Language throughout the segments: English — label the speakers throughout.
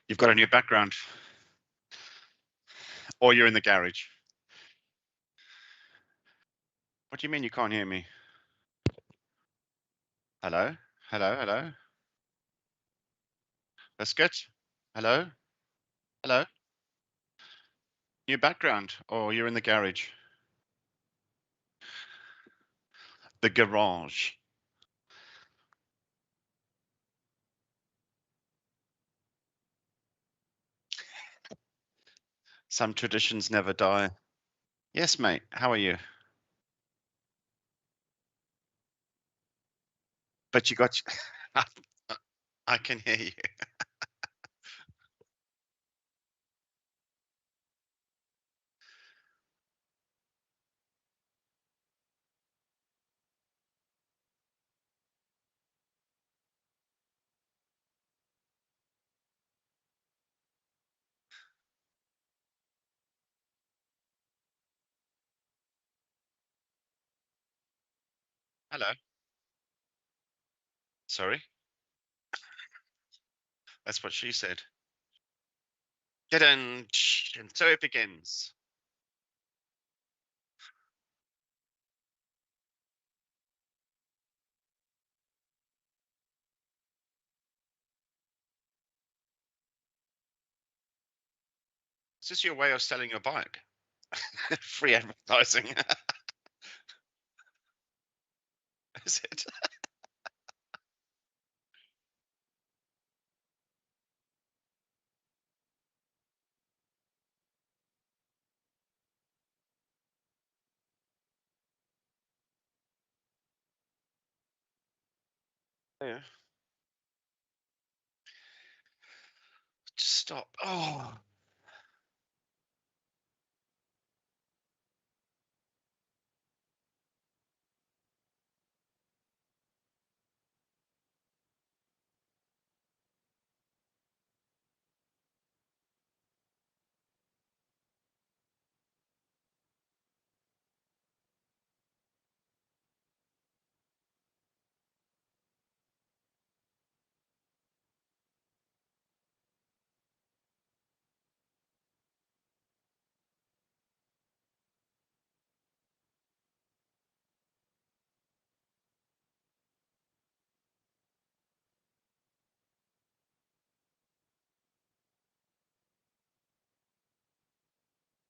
Speaker 1: You've got a new background. Or you're in the garage. What do you mean you can't hear me? Hello? Hello? Hello? Biscuit? Hello? Hello? New background. Or you're in the garage. The garage. Some traditions never die. Yes, mate. How are you? But you got... I can hear you. Hello. Sorry? That's what she said. Get in. And so it begins. Is this your way of selling your bike? Free advertising. Is it? Yeah. Just stop. Oh.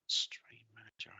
Speaker 1: Stream manager.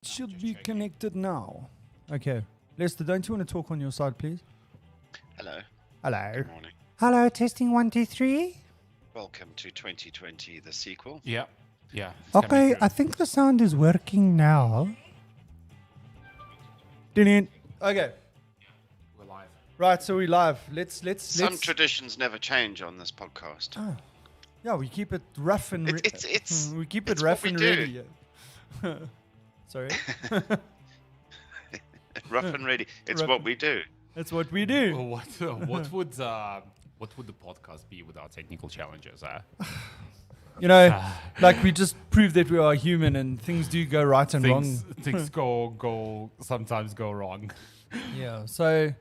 Speaker 2: Should be connected now. Okay. Lester, don't you want to talk on your side, please?
Speaker 1: Hello.
Speaker 2: Hello.
Speaker 1: Good morning.
Speaker 2: Hello, testing 1, 2, 3.
Speaker 1: Welcome to 2020, the sequel.
Speaker 3: Yeah. Yeah.
Speaker 2: Okay, I think the sound is working now. Didn't. Okay.
Speaker 3: We're live.
Speaker 2: Right, so we're live. Let's.
Speaker 1: Some traditions never change on this podcast.
Speaker 2: Oh. Yeah, we keep it rough and
Speaker 1: It's
Speaker 2: we keep it
Speaker 1: it's
Speaker 2: rough
Speaker 1: what we
Speaker 2: and
Speaker 1: do.
Speaker 2: ready. Sorry.
Speaker 1: Rough and ready. It's
Speaker 2: Rough-
Speaker 1: what we do.
Speaker 2: That's what we do.
Speaker 3: Well, what would the podcast be without technical challenges?
Speaker 2: You know, like we just prove that we are human and things do go right and wrong.
Speaker 3: Things sometimes go wrong.
Speaker 2: Yeah. So,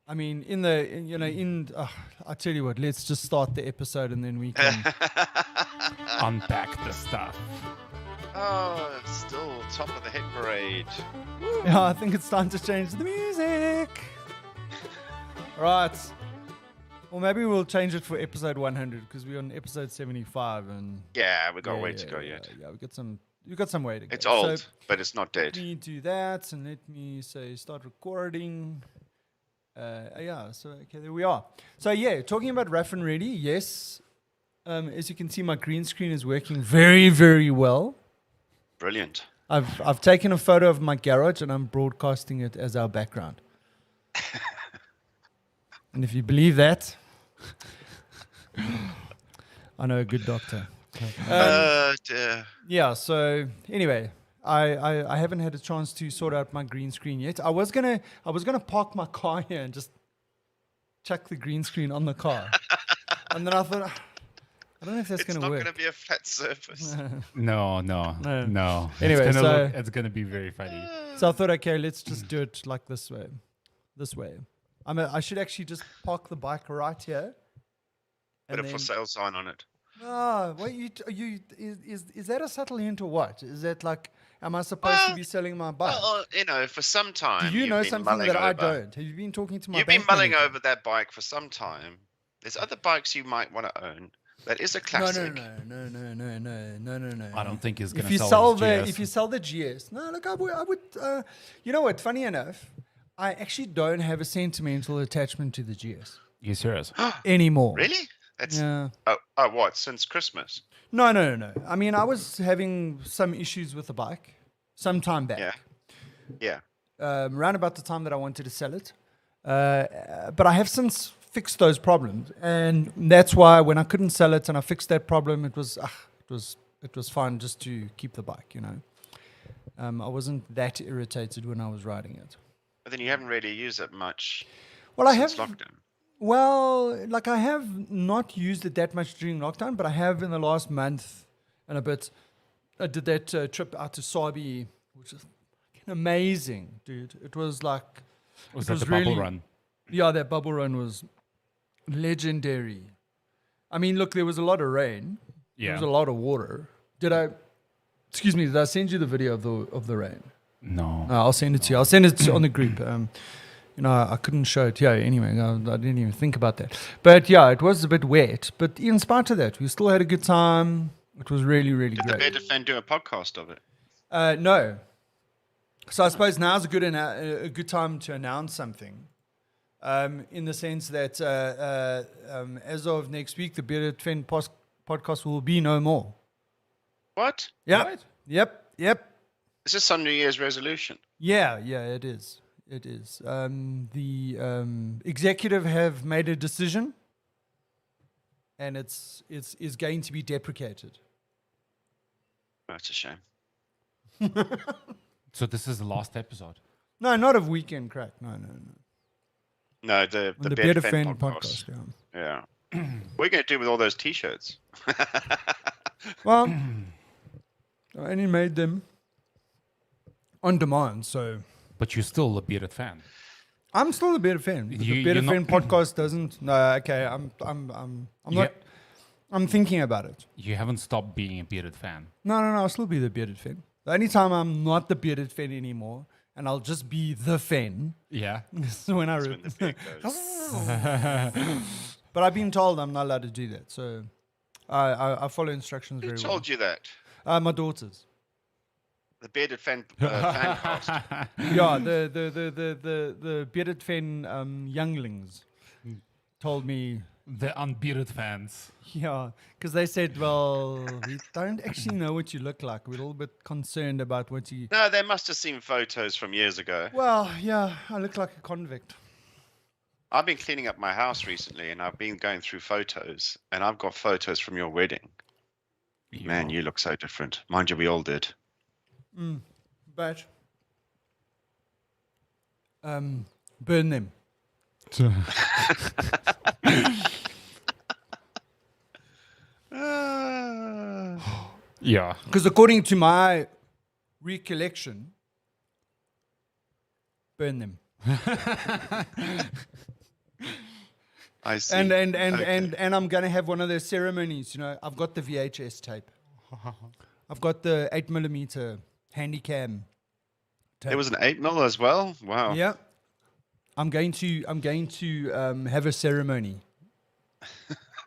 Speaker 2: I mean, I tell you what, let's just start the episode and then we can.
Speaker 3: Unpack the stuff.
Speaker 1: Oh, it's still top of the hit parade.
Speaker 2: Yeah, I think it's time to change the music. Right. Or maybe we'll change it for episode 100 because we're on episode 75 and.
Speaker 1: Yeah, we got a way to go yet.
Speaker 2: Yeah, we got some way to go.
Speaker 1: It's old, but it's not dead.
Speaker 2: Let me do that and let me say start recording. Yeah, so okay, there we are. So yeah, talking about rough and ready, yes. As you can see, my green screen is working very, very well.
Speaker 1: Brilliant.
Speaker 2: I've taken a photo of my garage and I'm broadcasting it as our background. And if you believe that, I know a good doctor.
Speaker 1: Dear.
Speaker 2: Yeah, so anyway, I haven't had a chance to sort out my green screen yet. I was gonna park my car here and just chuck the green screen on the car. And then I thought, I don't know if that's
Speaker 1: It's
Speaker 2: gonna
Speaker 1: not
Speaker 2: work.
Speaker 1: going to be a flat surface.
Speaker 3: No.
Speaker 2: Anyway,
Speaker 3: It's gonna be very funny.
Speaker 2: So I thought, okay, let's just do it like this way. I should actually just park the bike right here.
Speaker 1: Put a for sale sign on it.
Speaker 2: Ah, what is that a subtle hint or what? Is that like, am I supposed to be selling my bike?
Speaker 1: Well, for some time.
Speaker 2: Do you
Speaker 1: you've
Speaker 2: know
Speaker 1: been
Speaker 2: something
Speaker 1: mulling
Speaker 2: that I
Speaker 1: over-
Speaker 2: don't? Have you been talking to my
Speaker 1: You've been
Speaker 2: bank
Speaker 1: mulling
Speaker 2: manager?
Speaker 1: over that bike for some time. There's other bikes you might want to own. That is a classic.
Speaker 2: No.
Speaker 3: I don't think he's gonna
Speaker 2: If you
Speaker 3: sell
Speaker 2: sell
Speaker 3: his
Speaker 2: the
Speaker 3: GS.
Speaker 2: if you sell the GS, no, look, I would. You know what? Funny enough, I actually don't have a sentimental attachment to the GS
Speaker 3: You serious?
Speaker 2: anymore.
Speaker 1: Really? That's
Speaker 2: Yeah.
Speaker 1: oh, what? Since Christmas?
Speaker 2: No. I mean, I was having some issues with the bike some time back.
Speaker 1: Yeah.
Speaker 2: Around about the time that I wanted to sell it. But I have since fixed those problems, and that's why when I couldn't sell it and I fixed that problem, it was fine just to keep the bike. I wasn't that irritated when I was riding it.
Speaker 1: But then you haven't really used it much
Speaker 2: Well, I
Speaker 1: since
Speaker 2: have.
Speaker 1: lockdown.
Speaker 2: Well, like I have not used it that much during lockdown, but I have in the last month and a bit. I did that trip out to Sabi, which is fucking amazing, dude. It was like
Speaker 3: Was
Speaker 2: it
Speaker 3: that
Speaker 2: was
Speaker 3: the bubble
Speaker 2: really-
Speaker 3: run?
Speaker 2: Yeah, that bubble run was legendary. I mean, look, there was a lot of rain. There
Speaker 3: Yeah.
Speaker 2: was a lot of water. Did I send you the video of the rain?
Speaker 3: No.
Speaker 2: No, I'll send it to you. I'll send it on the group. I couldn't show it. Yeah, anyway, I didn't even think about that. But yeah, it was a bit wet. But in spite of that, we still had a good time. It was really, really
Speaker 1: Did the
Speaker 2: great.
Speaker 1: Bearded Fen do a podcast of it?
Speaker 2: No. So I suppose now's a good time to announce something. In the sense that as of next week, the Bearded Fen podcast will be no more.
Speaker 1: What?
Speaker 2: Yep.
Speaker 3: What?
Speaker 2: Yep.
Speaker 1: Is this some New Year's resolution?
Speaker 2: Yeah, it is. It is. The executive have made a decision, and it's going to be deprecated.
Speaker 1: That's a shame.
Speaker 3: So this is the last episode.
Speaker 2: No, not of Weekend Craic. No.
Speaker 1: No, the
Speaker 2: On the
Speaker 1: Bearded
Speaker 2: Bearded
Speaker 1: Fen
Speaker 2: Fen
Speaker 1: podcast.
Speaker 2: podcast. Yeah.
Speaker 1: Yeah. What are you going to do with all those T-shirts?
Speaker 2: Well, I only made them on demand, so
Speaker 3: But you're still a bearded fan.
Speaker 2: I'm still a Bearded Fen. The
Speaker 3: You-
Speaker 2: Bearded
Speaker 3: you're
Speaker 2: Fen
Speaker 3: not-
Speaker 2: podcast doesn't. No, okay. I'm
Speaker 3: Yeah.
Speaker 2: not. I'm thinking about it.
Speaker 3: You haven't stopped being a bearded fan.
Speaker 2: No. I'll still be the Bearded Fen. The only time I'm not the Bearded Fen anymore, and I'll just be the Fen.
Speaker 3: Yeah.
Speaker 2: So when I
Speaker 1: When the beard goes.
Speaker 2: But I've been told I'm not allowed to do that, so I follow instructions
Speaker 1: Who
Speaker 2: very
Speaker 1: told you that?
Speaker 2: well. My daughters.
Speaker 1: The Bearded Fen fan cast.
Speaker 2: Yeah, the Bearded Fen younglings told me.
Speaker 3: The unbearded fans.
Speaker 2: Yeah, because they said, well, we don't actually know what you look like. We're a little bit concerned about what you.
Speaker 1: No, they must have seen photos from years ago.
Speaker 2: Well, yeah, I look like a convict.
Speaker 1: I've been cleaning up my house recently, and I've been going through photos, and I've got photos from your wedding. Man, you look so different. Mind you, we all did.
Speaker 2: But burn them.
Speaker 3: Yeah.
Speaker 2: Because according to my recollection, burn them.
Speaker 1: I see.
Speaker 2: And
Speaker 1: Okay.
Speaker 2: I'm gonna have one of those ceremonies. I've got the VHS tape. I've got the 8mm handycam tape.
Speaker 1: There was an 8mm as well. Wow.
Speaker 2: Yeah. I'm going to have a ceremony.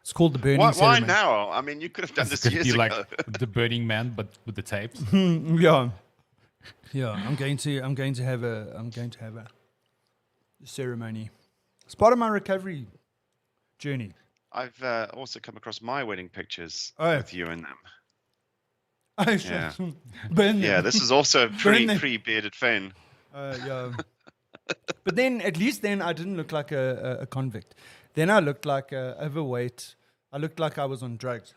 Speaker 2: It's called the burning
Speaker 1: Why
Speaker 2: ceremony.
Speaker 1: now? I mean, you could have done this
Speaker 3: Could
Speaker 1: years
Speaker 3: be
Speaker 1: ago.
Speaker 3: like the Burning Man, but with the tapes.
Speaker 2: Yeah. I'm going to have a ceremony. It's part of my recovery journey.
Speaker 1: I've also come across my wedding pictures
Speaker 2: Oh.
Speaker 1: with you in them.
Speaker 2: Oh,
Speaker 1: Yeah.
Speaker 2: shit. Burn
Speaker 1: Yeah,
Speaker 2: them.
Speaker 1: this is also
Speaker 2: Burn them.
Speaker 1: pre-bearded fen.
Speaker 2: Yeah. But then, at least then, I didn't look like a convict. Then I looked like overweight. I looked like I was on drugs.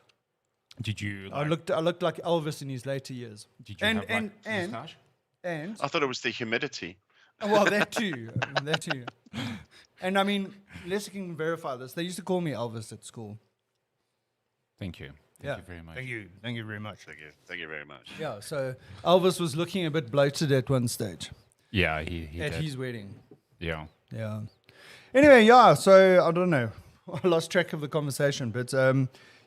Speaker 3: Did you?
Speaker 2: I looked like Elvis in his later years.
Speaker 3: Did you have mustache?
Speaker 2: And
Speaker 1: I thought it was the humidity.
Speaker 2: well, that too, that too. And I mean, Lester can verify this. They used to call me Elvis at school.
Speaker 3: Thank you. Thank you very much.
Speaker 2: Thank you very much.
Speaker 1: Thank you very much.
Speaker 2: Yeah. So Elvis was looking a bit bloated at one stage
Speaker 3: Yeah, he
Speaker 2: at
Speaker 3: did.
Speaker 2: his wedding.
Speaker 3: Yeah.
Speaker 2: Yeah. Anyway, yeah. So I don't know. I lost track of the conversation, but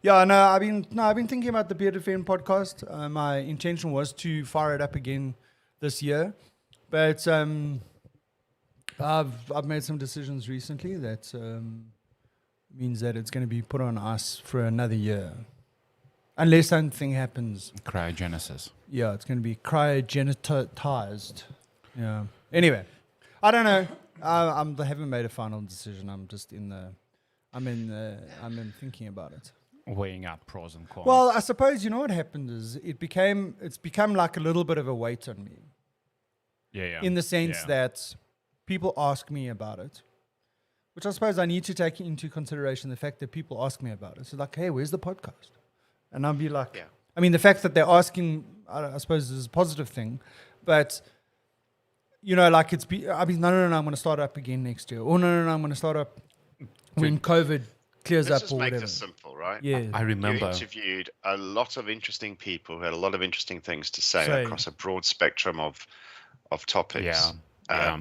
Speaker 2: yeah. No, I've been thinking about the Bearded Fen podcast. My intention was to fire it up again this year, but I've made some decisions recently that means that it's going to be put on ice for another year, unless something happens.
Speaker 3: Cryogenesis.
Speaker 2: Yeah, it's going to be cryogenitized. Yeah. Anyway, I don't know. I haven't made a final decision. I'm just I'm in thinking about it.
Speaker 3: Weighing up pros and cons.
Speaker 2: Well, I suppose you know what happened is it's become like a little bit of a weight on me.
Speaker 3: yeah.
Speaker 2: In the sense that people ask me about it, which I suppose I need to take into consideration the fact that people ask me about it. So like, hey, where's the podcast? And I'll be like, I mean, the fact that they're asking, I suppose is a positive thing, but you know, like no, I'm going to start up again next year. Or no, I'm going to start up when COVID clears
Speaker 1: Let's
Speaker 2: up
Speaker 1: just
Speaker 2: or
Speaker 1: make
Speaker 2: whatever.
Speaker 1: this simple, right?
Speaker 2: Yeah.
Speaker 3: I remember.
Speaker 1: You interviewed a lot of interesting people who had a lot of interesting things to say
Speaker 2: Say.
Speaker 1: across a broad spectrum of topics.
Speaker 3: Yeah.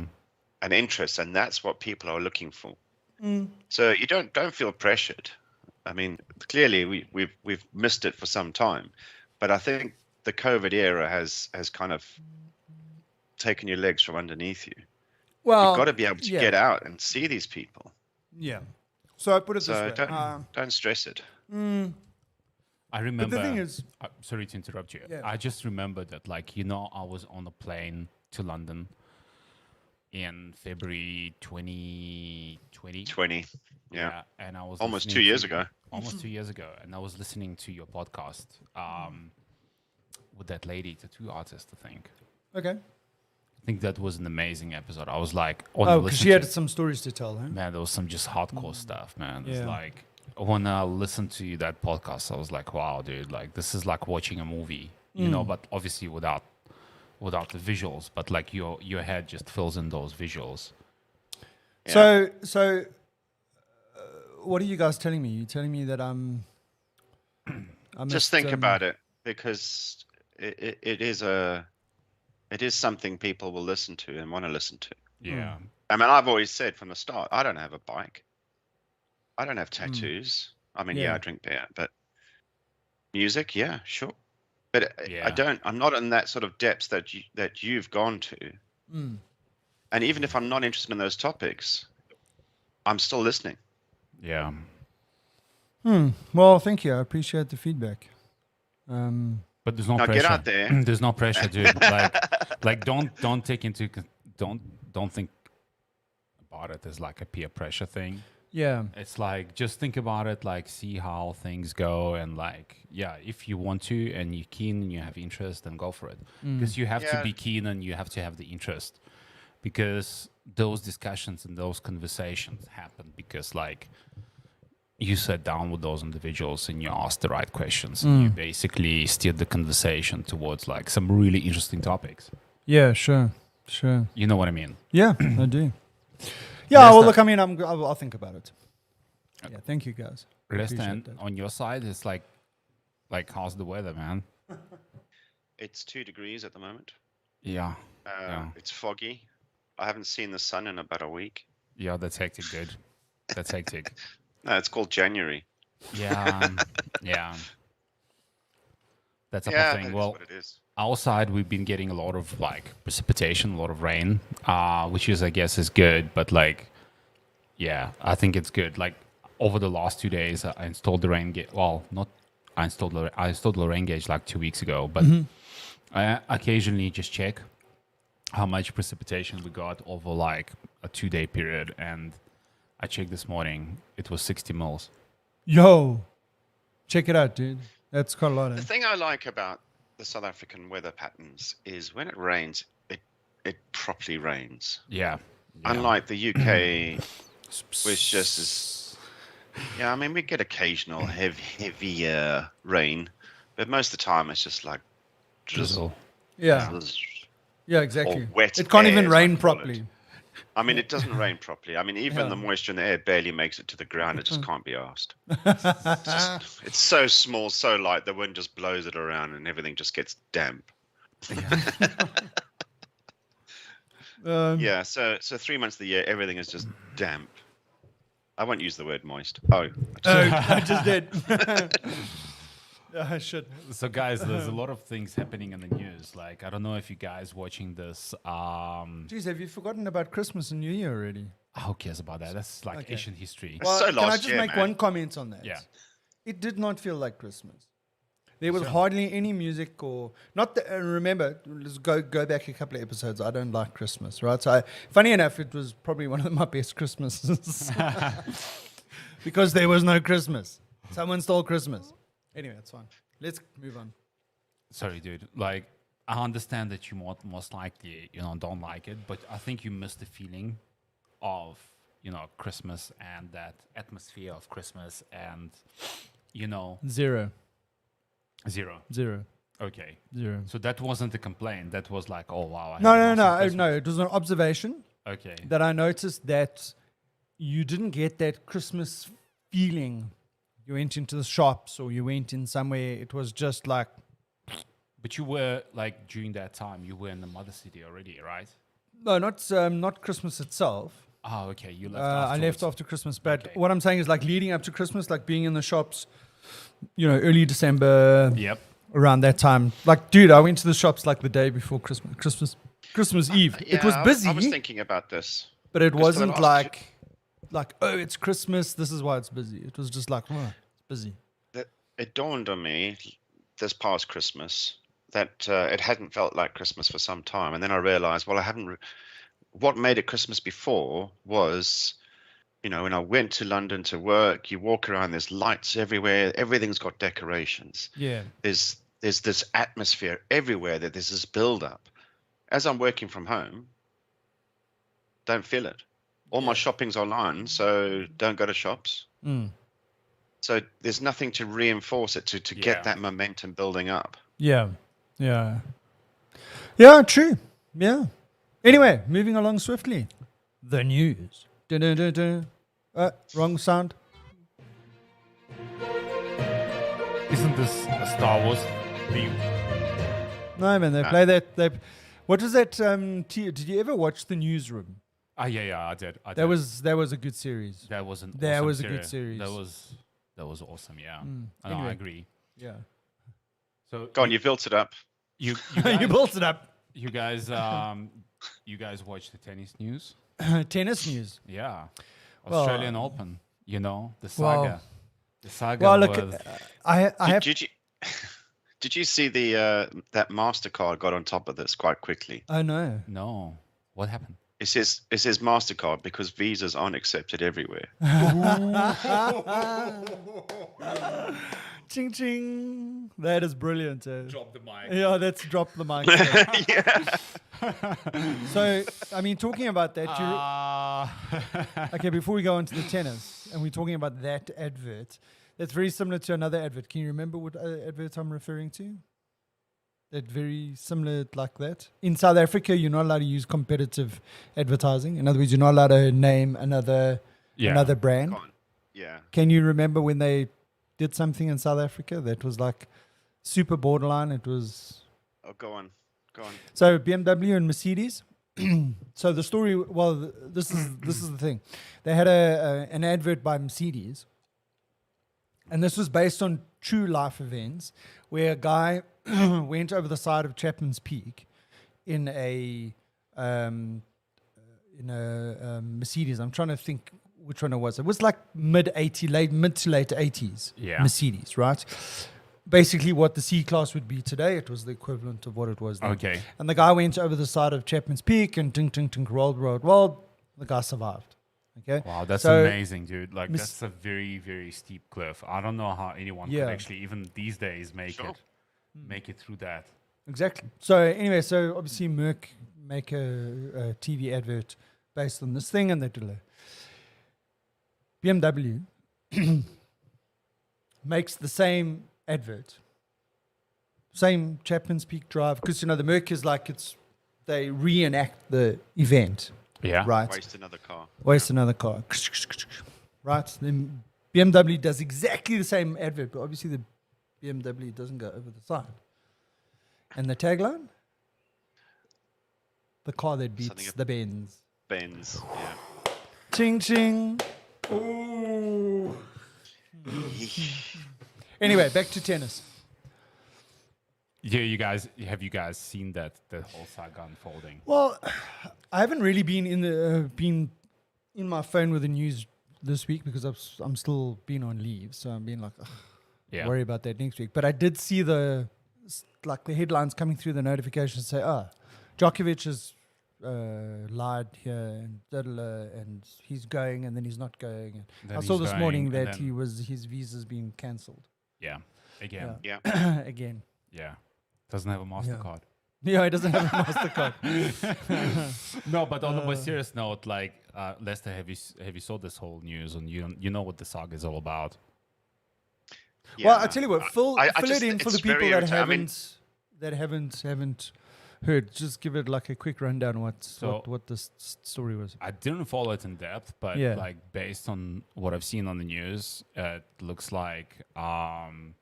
Speaker 1: And interests, and that's what people are looking for. So you don't feel pressured. I mean, clearly we've missed it for some time, but I think the COVID era has kind of taken your legs from underneath you.
Speaker 2: Well,
Speaker 1: You've got to be able to get out and see these people.
Speaker 2: Yeah. So I put it
Speaker 1: So
Speaker 2: this way.
Speaker 1: don't stress it.
Speaker 3: I remember.
Speaker 2: But the thing is,
Speaker 3: sorry to interrupt you.
Speaker 2: Yeah.
Speaker 3: I just remember that, like, you know, I was on a plane to London in February 2020.
Speaker 1: 20. Yeah.
Speaker 3: And I was
Speaker 1: Almost
Speaker 3: listening
Speaker 1: 2 years
Speaker 3: to-
Speaker 1: ago.
Speaker 3: Almost 2 years ago, and I was listening to your podcast with that lady, tattoo artist, I think.
Speaker 2: okay.
Speaker 3: I think that was an amazing episode. I was like,
Speaker 2: Oh, because she had some stories to tell, huh?
Speaker 3: man, there was some just hardcore stuff, man. It's
Speaker 2: Yeah.
Speaker 3: like when I listened to that podcast, I was like, wow, dude, like this is like watching a movie, you know, but obviously without the visuals, but like your head just fills in those visuals.
Speaker 2: So what are you guys telling me? You're telling me that I'm
Speaker 1: Just think about it, because it is something people will listen to and want to listen to.
Speaker 3: Yeah.
Speaker 1: I mean, I've always said from the start, I don't have a bike. I don't have tattoos. I mean,
Speaker 2: Yeah.
Speaker 1: I drink beer, but music, yeah, sure. But
Speaker 3: Yeah.
Speaker 1: I'm not in that sort of depth that you've gone to. And even if I'm not interested in those topics, I'm still listening.
Speaker 3: Yeah.
Speaker 2: Well, thank you. I appreciate the feedback.
Speaker 3: But there's no
Speaker 1: Now
Speaker 3: pressure.
Speaker 1: get out there.
Speaker 3: There's no pressure, dude. like don't take into don't think about it as like a peer pressure thing.
Speaker 2: Yeah.
Speaker 3: It's like just think about it, like see how things go, and like if you want to and you're keen and you have interest, then go for it. Because you have to be keen and you have to have the interest, because those discussions and those conversations happen because like you sat down with those individuals and you asked the right questions and you basically steered the conversation towards like some really interesting topics.
Speaker 2: Yeah, sure.
Speaker 3: You know what I mean?
Speaker 2: Yeah, I do. Yeah, well, look, I mean, I'll think about it. Yeah, thank you, guys.
Speaker 3: Rest
Speaker 2: Appreciate
Speaker 3: and
Speaker 2: that.
Speaker 3: on your side, it's like how's the weather, man?
Speaker 1: It's 2 degrees at the moment.
Speaker 3: Yeah.
Speaker 1: It's foggy. I haven't seen the sun in about a week.
Speaker 3: Yeah, that's hectic, dude. That's hectic.
Speaker 1: No, it's called January.
Speaker 3: Yeah. That's a
Speaker 1: Yeah,
Speaker 3: thing.
Speaker 1: that is
Speaker 3: Well,
Speaker 1: what it is.
Speaker 3: our side, we've been getting a lot of like precipitation, a lot of rain, which is, I guess, is good. But like, I think it's good. Like over the last 2 days, I installed the rain gauge. Well, not I installed the rain gauge like 2 weeks ago, but I occasionally just check how much precipitation we got over like a 2-day period, and I checked this morning. It was 60 mils.
Speaker 2: Yo, check it out, dude. That's quite a lot.
Speaker 1: The thing I like about the South African weather patterns is when it rains, it properly rains.
Speaker 3: Yeah.
Speaker 1: Unlike the UK, which just is. Yeah, I mean, we get occasional heavier rain, but most of the time it's just like drizzle.
Speaker 2: Yeah. Yeah, exactly.
Speaker 1: Or wet
Speaker 2: it can't
Speaker 1: air,
Speaker 2: even
Speaker 1: as I
Speaker 2: rain
Speaker 1: call
Speaker 2: properly.
Speaker 1: it. I mean, it doesn't rain properly. I mean, even
Speaker 2: Yeah.
Speaker 1: the moisture in the air barely makes it to the ground. It just can't be asked. It's so small, so light, the wind just blows it around and everything just gets damp. Yeah, so 3 months of the year, everything is just damp. I won't use the word moist. Oh,
Speaker 2: I just did. I should.
Speaker 3: So, guys, there's a lot of things happening in the news. Like, I don't know if you guys watching this.
Speaker 2: Jeez, have you forgotten about Christmas and New Year already?
Speaker 3: Who cares about that? That's like Asian history.
Speaker 1: Well, so
Speaker 2: can I
Speaker 1: last
Speaker 2: just
Speaker 1: year,
Speaker 2: make
Speaker 1: man.
Speaker 2: one comment on that?
Speaker 3: Yeah.
Speaker 2: It did not feel like Christmas. There was hardly any music or not. Remember, let's go back a couple of episodes. I don't like Christmas, right? So, funny enough, it was probably one of my best Christmases because there was no Christmas. Someone stole Christmas. Anyway, it's fine. Let's move on.
Speaker 3: Sorry, dude. Like, I understand that you most likely, don't like it, but I think you miss the feeling of, Christmas and that atmosphere of Christmas and,
Speaker 2: Zero.
Speaker 3: Zero. Okay.
Speaker 2: Zero.
Speaker 3: So that wasn't a complaint. That was like, oh, wow. I
Speaker 2: No.
Speaker 3: haven't lost Christmas.
Speaker 2: It was an observation
Speaker 3: Okay.
Speaker 2: that I noticed that you didn't get that Christmas feeling. You went into the shops or you went in somewhere. It was just like.
Speaker 3: But you were, like, during that time, you were in the mother city already, right?
Speaker 2: No, not Christmas itself.
Speaker 3: Oh, okay. You left
Speaker 2: I left
Speaker 3: afterwards.
Speaker 2: after Christmas. But
Speaker 3: Okay.
Speaker 2: what I'm saying is like leading up to Christmas, like being in the shops, early December,
Speaker 3: Yep.
Speaker 2: around that time. Like, dude, I went to the shops like the day before Christmas Eve. It was
Speaker 1: Yeah,
Speaker 2: busy,
Speaker 1: I was thinking about this.
Speaker 2: but it
Speaker 1: because for the
Speaker 2: wasn't
Speaker 1: last
Speaker 2: like, oh, it's Christmas. This is why it's busy. It was just like, oh, it's busy.
Speaker 1: It dawned on me this past Christmas that it hadn't felt like Christmas for some time. And then I realized, well, I haven't. What made it Christmas before was, when I went to London to work, you walk around, there's lights everywhere. Everything's got decorations.
Speaker 2: Yeah.
Speaker 1: There's this atmosphere everywhere that there's this build up. As I'm working from home, don't feel it. All my shopping's online, so don't go to shops.
Speaker 2: Mm.
Speaker 1: So there's nothing to reinforce it to
Speaker 3: Yeah.
Speaker 1: get that momentum building up.
Speaker 2: Yeah. Yeah. Yeah, true. Yeah. Anyway, moving along swiftly. The news. Dun-dun-dun-dun. Wrong sound.
Speaker 3: Isn't this a Star Wars theme?
Speaker 2: No, man, they play that. What was that? Did you ever watch The Newsroom?
Speaker 3: Yeah, I did.
Speaker 2: That was a good series.
Speaker 3: That was an
Speaker 2: That
Speaker 3: awesome
Speaker 2: was a good series.
Speaker 3: That was awesome. Yeah, I
Speaker 2: Anyway.
Speaker 3: agree.
Speaker 2: Yeah.
Speaker 3: So
Speaker 1: Go on, you built it up.
Speaker 3: you
Speaker 2: You
Speaker 3: guys,
Speaker 2: built it up.
Speaker 3: you guys watch the tennis news?
Speaker 2: Tennis news.
Speaker 3: Yeah,
Speaker 2: Well,
Speaker 3: Australian Open. The
Speaker 2: well-
Speaker 3: saga. The saga.
Speaker 2: Well, look,
Speaker 3: with,
Speaker 2: I have.
Speaker 1: Did you see that MasterCard got on top of this quite quickly?
Speaker 2: I know.
Speaker 3: no, what happened?
Speaker 1: It says MasterCard because visas aren't accepted everywhere.
Speaker 2: Ching ching. That is brilliant.
Speaker 3: Drop the mic.
Speaker 2: Yeah, that's drop the mic. So, I mean, talking about that, okay, before we go on to the tennis, and we're talking about that advert, that's very similar to another advert. Can you remember what advert I'm referring to? That very similar like that. In South Africa, you're not allowed to use competitive advertising. In other words, you're not allowed to name another brand.
Speaker 1: Go on. Yeah.
Speaker 2: Can you remember when they did something in South Africa that was like super borderline? It was
Speaker 1: Oh, go on.
Speaker 2: so BMW and Mercedes. So the story, well, this is the thing. They had an advert by Mercedes, and this was based on true life events, where a guy went over the side of Chapman's Peak in a Mercedes. I'm trying to think which one it was. It was like mid to late 80s Mercedes, right? Basically what the C-Class would be today. It was the equivalent of what it was then.
Speaker 3: Okay.
Speaker 2: And the guy went over the side of Chapman's Peak and tink, tink, tink, rolled. The guy survived. Okay.
Speaker 3: Wow, that's
Speaker 2: So,
Speaker 3: amazing, dude. Like that's a very, very steep cliff. I don't know how anyone could actually, even these days, make it through that.
Speaker 2: Exactly. So anyway, so obviously Merck make a TV advert based on this thing, and they did BMW makes the same advert, same Chapman's Peak Drive, because the Merc is like they reenact the event.
Speaker 3: Yeah.
Speaker 2: Right.
Speaker 1: Waste another car.
Speaker 2: Another car. Right. Then BMW does exactly the same advert, but obviously the BMW doesn't go over the side. And the tagline? The car that beats the Benz.
Speaker 1: Benz, yeah.
Speaker 2: Ching ching. Ooh. Anyway, back to tennis.
Speaker 3: Yeah, have you guys seen that whole saga unfolding?
Speaker 2: Well, I haven't really been in my phone with the news this week because I'm still been on leave, so I'm being like, worry about that next week. But I did see the headlines coming through the notifications say, Djokovic has lied here and he's going and then he's not going. And I saw this morning that his visa's been cancelled.
Speaker 3: Yeah, again.
Speaker 1: Yeah.
Speaker 2: Again.
Speaker 3: Yeah, doesn't have a MasterCard.
Speaker 2: Yeah, he doesn't have a MasterCard.
Speaker 3: No, but on a more serious note, like Lester, have you saw this whole news and you know what the saga is all about?
Speaker 2: Yeah. Well, I tell you what, fill it in for the people that haven't heard. Just give it like a quick rundown what this story was.
Speaker 3: I didn't follow it in depth, but like based on what I've seen on the news, it looks like in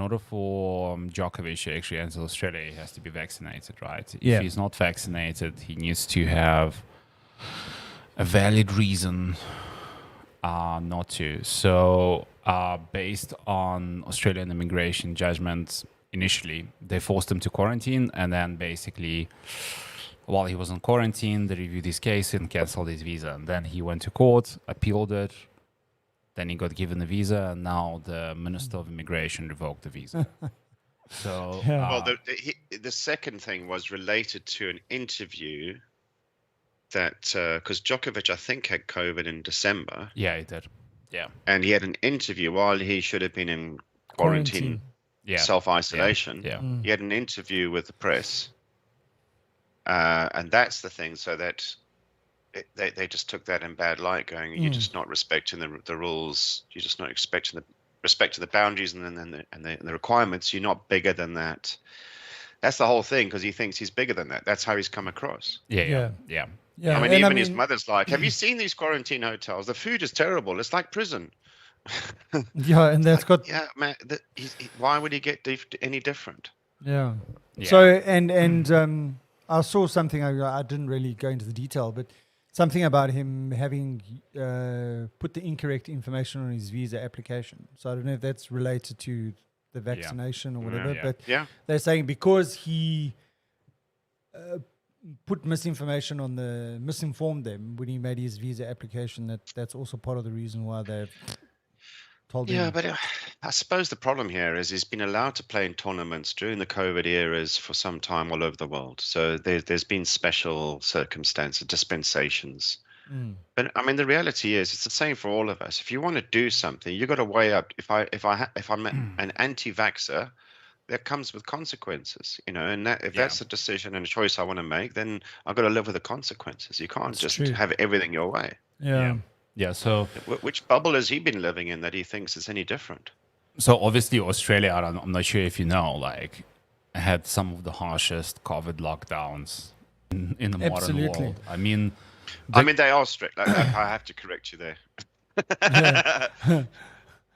Speaker 3: order for Djokovic to actually enter Australia, he has to be vaccinated, right?
Speaker 2: Yeah.
Speaker 3: If he's not vaccinated, he needs to have a valid reason not to. So based on Australian immigration judgments, initially they forced him to quarantine, and then basically while he was in quarantine, they reviewed his case and cancelled his visa. And then he went to court, appealed it, then he got given the visa, and now the Minister of Immigration revoked the visa. So,
Speaker 1: well, the second thing was related to an interview that because Djokovic, I think, had COVID in December.
Speaker 3: Yeah, he did. Yeah,
Speaker 1: and he had an interview while he should have been in quarantine. Self-isolation.
Speaker 3: Yeah.
Speaker 1: He had an interview with the press, and that's the thing. So that they just took that in bad light, going, "You're just not respecting the rules. You're just not respecting the boundaries and the requirements. You're not bigger than that." That's the whole thing, because he thinks he's bigger than that. That's how he's come across.
Speaker 3: Yeah.
Speaker 1: I mean, his mother's like, "Have you seen these quarantine hotels? The food is terrible. It's like prison."
Speaker 2: Yeah, and that's got...
Speaker 1: Yeah, man, why would he get any different?
Speaker 2: Yeah. So, and I saw something, I didn't really go into the detail, but something about him having put the incorrect information on his visa application. So I don't know if that's related to the vaccination or whatever, but they're saying because he put misinformation misinformed them when he made his visa application, that's also part of the reason why they've told him.
Speaker 1: Yeah, but I suppose the problem here is he's been allowed to play in tournaments during the COVID eras for some time all over the world. So there's been special circumstances, dispensations. But I mean, the reality is it's the same for all of us. If you want to do something, you've got to weigh up. If I'm an anti-vaxxer, that comes with consequences, and if that's a decision and a choice I want to make, then I've got to live with the consequences. You can't have everything your way.
Speaker 3: Yeah. So
Speaker 1: which bubble has he been living in that he thinks it's any different?
Speaker 3: So obviously Australia, I'm not sure if you know, like, had some of the harshest COVID lockdowns in the modern world. I mean,
Speaker 1: they are strict. I have to correct you there.